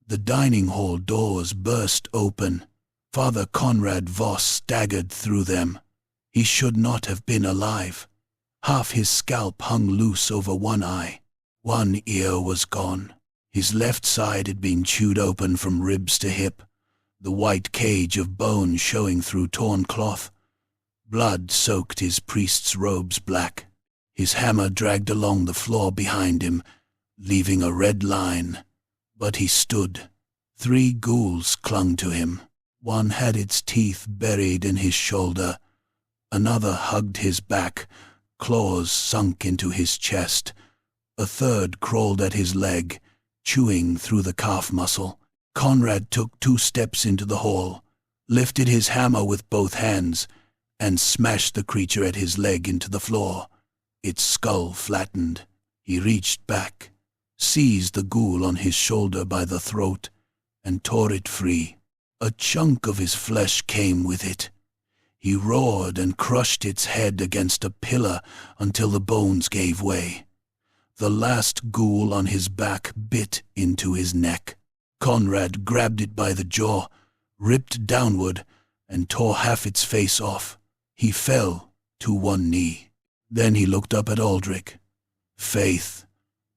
The dining hall doors burst open. Father Conrad Voss staggered through them. He should not have been alive. Half his scalp hung loose over one eye. One ear was gone. His left side had been chewed open from ribs to hip, the white cage of bone showing through torn cloth. Blood soaked his priest's robes black. His hammer dragged along the floor behind him, leaving a red line. But he stood, 3 ghouls clung to him. One had its teeth buried in his shoulder. Another hugged his back, claws sunk into his chest. A third crawled at his leg, chewing through the calf muscle. Conrad took 2 steps into the hall, lifted his hammer with both hands, and smashed the creature at his leg into the floor. Its skull flattened. He reached back, seized the ghoul on his shoulder by the throat, and tore it free. A chunk of his flesh came with it. He roared and crushed its head against a pillar until the bones gave way. The last ghoul on his back bit into his neck. Conrad grabbed it by the jaw, ripped downward, and tore half its face off. He fell to one knee. Then he looked up at Aldrich. "Faith,"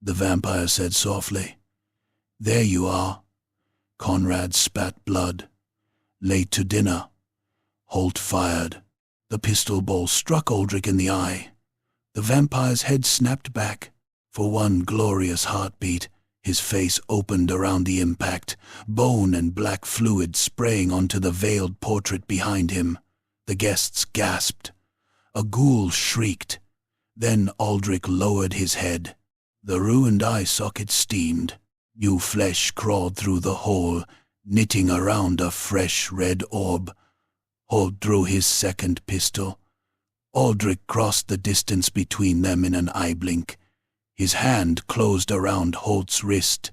the vampire said softly. "There you are." Conrad spat blood. "Late to dinner." Holt fired. The pistol ball struck Aldrich in the eye. The vampire's head snapped back. For one glorious heartbeat, his face opened around the impact, bone and black fluid spraying onto the veiled portrait behind him. The guests gasped. A ghoul shrieked. Then Aldrich lowered his head. The ruined eye socket steamed. New flesh crawled through the hole, knitting around a fresh red orb. Holt drew his second pistol. Aldrich crossed the distance between them in an eye blink. His hand closed around Holt's wrist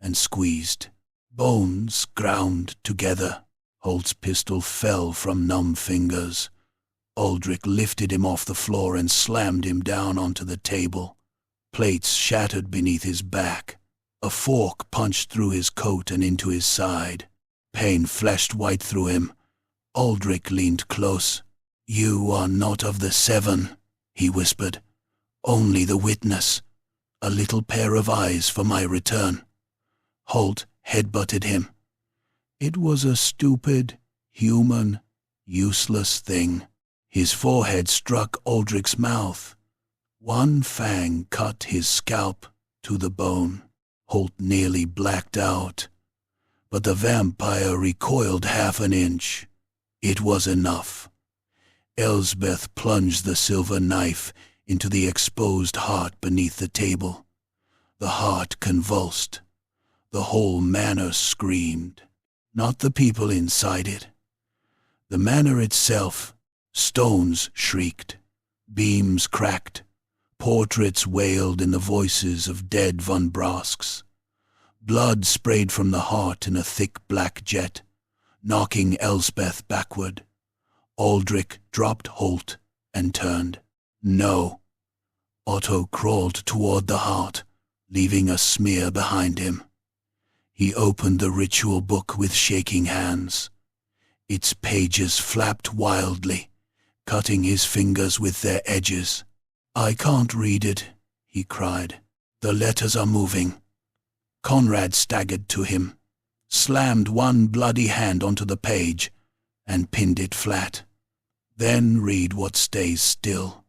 and squeezed. Bones ground together. Holt's pistol fell from numb fingers. Aldrich lifted him off the floor and slammed him down onto the table. Plates shattered beneath his back. A fork punched through his coat and into his side. Pain flashed white through him. Aldrich leaned close. "You are not of the 7, he whispered. "Only the witness. A little pair of eyes for my return." Holt headbutted him. It was a stupid, human, useless thing. His forehead struck Aldrich's mouth. One fang cut his scalp to the bone. Holt nearly blacked out. But the vampire recoiled half an inch. It was enough. Elsbeth plunged the silver knife into the exposed heart beneath the table. The heart convulsed. The whole manor screamed. Not the people inside it. The manor itself. Stones shrieked. Beams cracked. Portraits wailed in the voices of dead von Brasks. Blood sprayed from the heart in a thick black jet, knocking Elsbeth backward. Aldrich dropped Holt and turned. No. Otto crawled toward the heart, leaving a smear behind him. He opened the ritual book with shaking hands. Its pages flapped wildly, cutting his fingers with their edges. "I can't read it," he cried. "The letters are moving." Conrad staggered to him, slammed one bloody hand onto the page, and pinned it flat. "Then read what stays still.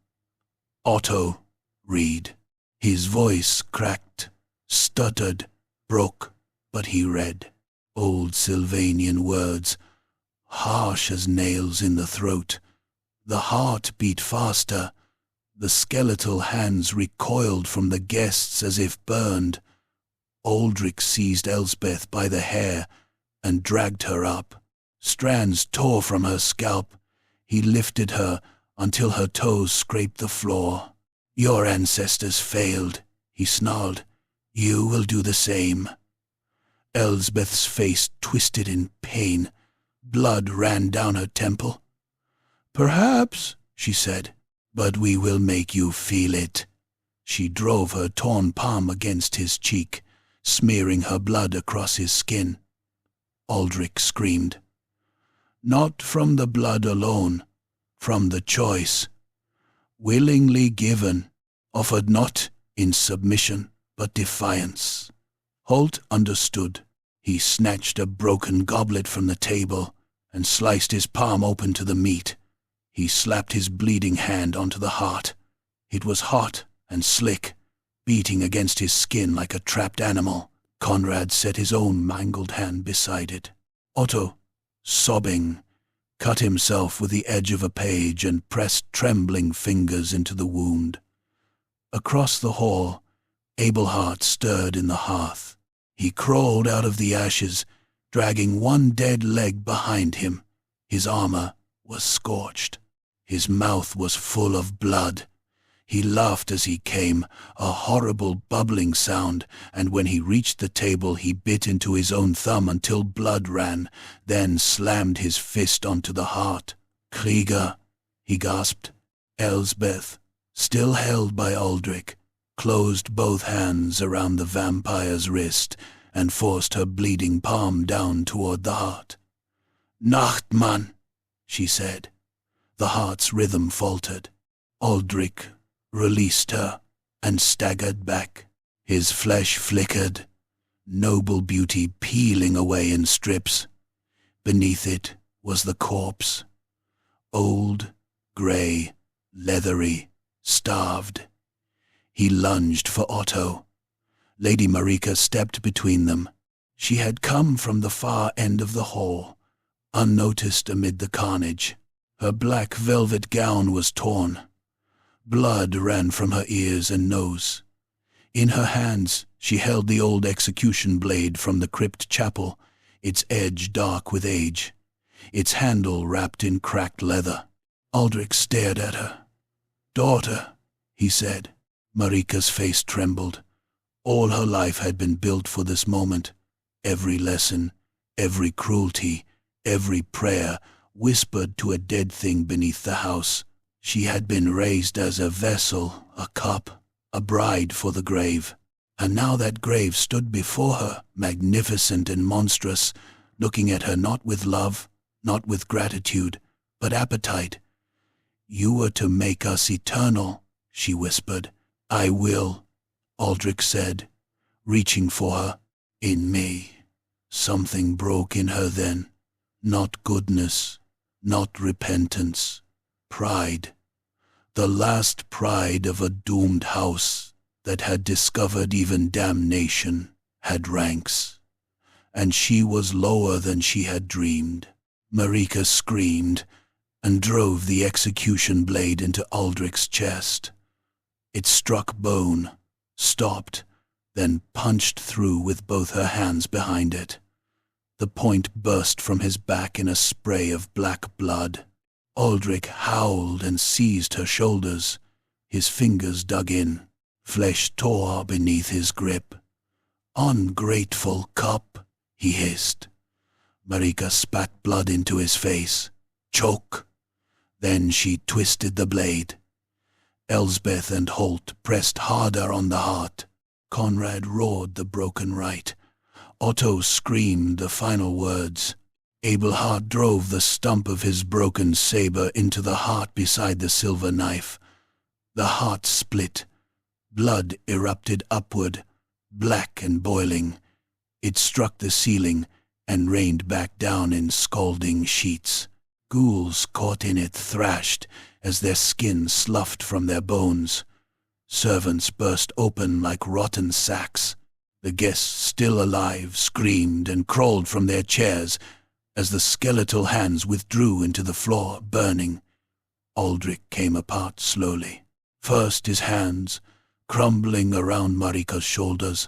Otto, read." His voice cracked, stuttered, broke, but he read. Old Sylvanian words, harsh as nails in the throat. The heart beat faster. The skeletal hands recoiled from the guests as if burned. Aldrich seized Elsbeth by the hair and dragged her up. Strands tore from her scalp. He lifted her until her toes scraped the floor. "Your ancestors failed," he snarled. "You will do the same." Elsbeth's face twisted in pain. Blood ran down her temple. "Perhaps," she said, "but we will make you feel it." She drove her torn palm against his cheek, smearing her blood across his skin. Aldrich screamed. "Not from the blood alone, from the choice. Willingly given, offered not in submission, but defiance." Holt understood. He snatched a broken goblet from the table and sliced his palm open to the meat. He slapped his bleeding hand onto the heart. It was hot and slick, beating against his skin like a trapped animal. Conrad set his own mangled hand beside it. Otto, sobbing, cut himself with the edge of a page and pressed trembling fingers into the wound. Across the hall, Abelhart stirred in the hearth. He crawled out of the ashes, dragging one dead leg behind him. His armor was scorched. His mouth was full of blood. He laughed as he came, a horrible bubbling sound, and when he reached the table he bit into his own thumb until blood ran, then slammed his fist onto the heart. "Krieger," he gasped. Elsbeth, still held by Aldrich, closed both hands around the vampire's wrist and forced her bleeding palm down toward the heart. "Nacht, Mann," she said. The heart's rhythm faltered. Aldrich released her and staggered back. His flesh flickered, noble beauty peeling away in strips. Beneath it was the corpse, old, grey, leathery, starved. He lunged for Otto. Lady Marika stepped between them. She had come from the far end of the hall, unnoticed amid the carnage. Her black velvet gown was torn. Blood ran from her ears and nose. In her hands she held the old execution blade from the crypt chapel, its edge dark with age, its handle wrapped in cracked leather. Aldrich stared at her. "Daughter," he said. Marika's face trembled. All her life had been built for this moment. Every lesson, every cruelty, every prayer, whispered to a dead thing beneath the house. She had been raised as a vessel, a cup, a bride for the grave. And now that grave stood before her, magnificent and monstrous, looking at her not with love, not with gratitude, but appetite. "You were to make us eternal," she whispered. "I will," Aldrich said, reaching for her. In me. Something broke in her then. Not goodness, not repentance. Pride. The last pride of a doomed house that had discovered even damnation had ranks. And she was lower than she had dreamed. Marika screamed and drove the execution blade into Aldrich's chest. It struck bone, stopped, then punched through with both her hands behind it. The point burst from his back in a spray of black blood. Aldrich howled and seized her shoulders. His fingers dug in. Flesh tore beneath his grip. "Ungrateful cup," he hissed. Marika spat blood into his face. "Choke." Then she twisted the blade. Elsbeth and Holt pressed harder on the heart. Conrad roared the broken rite. Otto screamed the final words. Abelhart drove the stump of his broken saber into the heart beside the silver knife. The heart split. Blood erupted upward, black and boiling. It struck the ceiling and rained back down in scalding sheets. Ghouls caught in it thrashed as their skin sloughed from their bones. Servants burst open like rotten sacks. The guests, still alive, screamed and crawled from their chairs as the skeletal hands withdrew into the floor, burning. Aldrich came apart slowly. First his hands, crumbling around Marika's shoulders,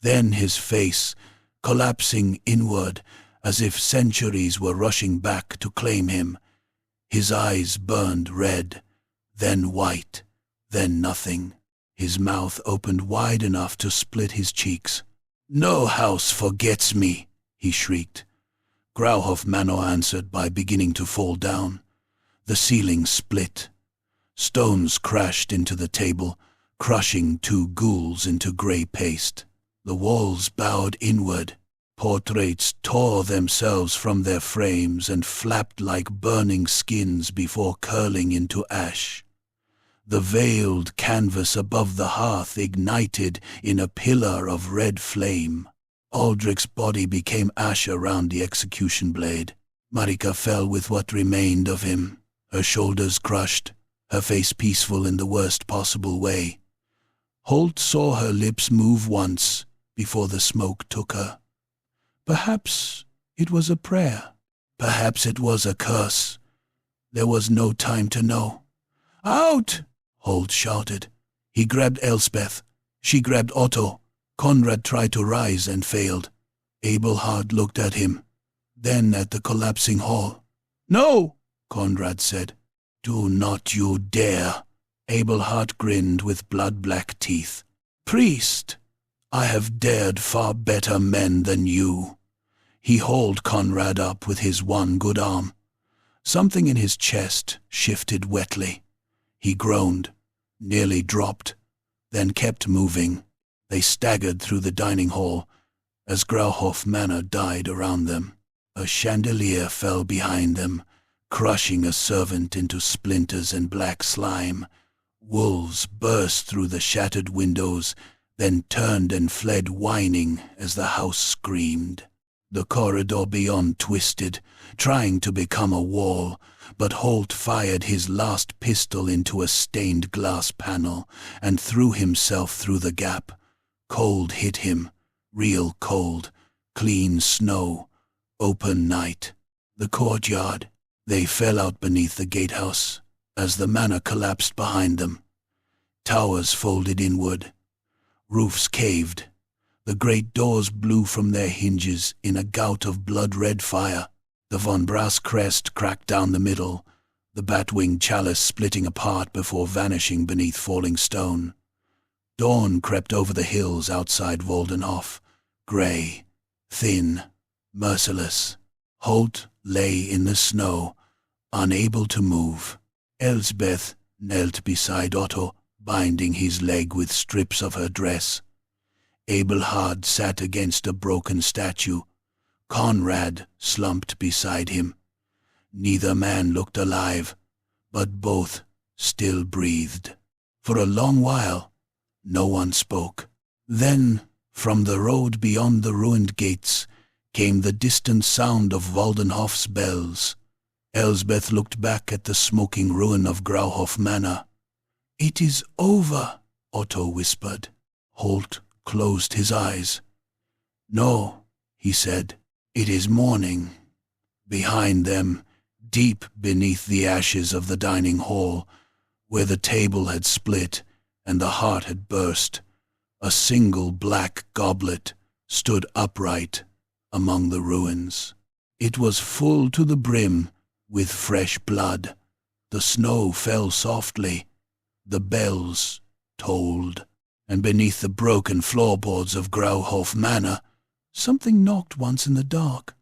then his face, collapsing inward as if centuries were rushing back to claim him. His eyes burned red, then white, then nothing. His mouth opened wide enough to split his cheeks. "No house forgets me," he shrieked. Grauhof Manor answered by beginning to fall down. The ceiling split. Stones crashed into the table, crushing two ghouls into grey paste. The walls bowed inward. Portraits tore themselves from their frames and flapped like burning skins before curling into ash. The veiled canvas above the hearth ignited in a pillar of red flame. Aldrich's body became ash around the execution blade. Marika fell with what remained of him, her shoulders crushed, her face peaceful in the worst possible way. Holt saw her lips move once, before the smoke took her. Perhaps it was a prayer. Perhaps it was a curse. There was no time to know. "Out!" Holt shouted. He grabbed Elspeth. She grabbed Otto. Conrad tried to rise and failed. Abelhard looked at him, then at the collapsing hall. "No!" Conrad said. "Do not you dare!" Abelhard grinned with blood-black teeth. "Priest, I have dared far better men than you." He hauled Conrad up with his one good arm. Something in his chest shifted wetly. He groaned, nearly dropped, then kept moving. They staggered through the dining hall as Grauhof Manor died around them. A chandelier fell behind them, crushing a servant into splinters and black slime. Wolves burst through the shattered windows, then turned and fled whining as the house screamed. The corridor beyond twisted, trying to become a wall, but Holt fired his last pistol into a stained glass panel and threw himself through the gap. Cold hit him, real cold, clean snow, open night. The courtyard. They fell out beneath the gatehouse as the manor collapsed behind them. Towers folded inward. Roofs caved. The great doors blew from their hinges in a gout of blood-red fire. The von Brass crest cracked down the middle, the bat-winged chalice splitting apart before vanishing beneath falling stone. Dawn crept over the hills outside Waldenhof, grey, thin, merciless. Holt lay in the snow, unable to move. Elsbeth knelt beside Otto, binding his leg with strips of her dress. Abelhard sat against a broken statue. Conrad slumped beside him. Neither man looked alive, but both still breathed. For a long while, no one spoke. Then, from the road beyond the ruined gates, came the distant sound of Waldenhof's bells. Elsbeth looked back at the smoking ruin of Grauhof Manor. "It is over," Otto whispered. Holt closed his eyes. "No," he said, "it is morning." Behind them, deep beneath the ashes of the dining hall, where the table had split and the heart had burst, a single black goblet stood upright among the ruins. It was full to the brim with fresh blood. The snow fell softly. The bells tolled. And beneath the broken floorboards of Grauhof Manor, something knocked once in the dark.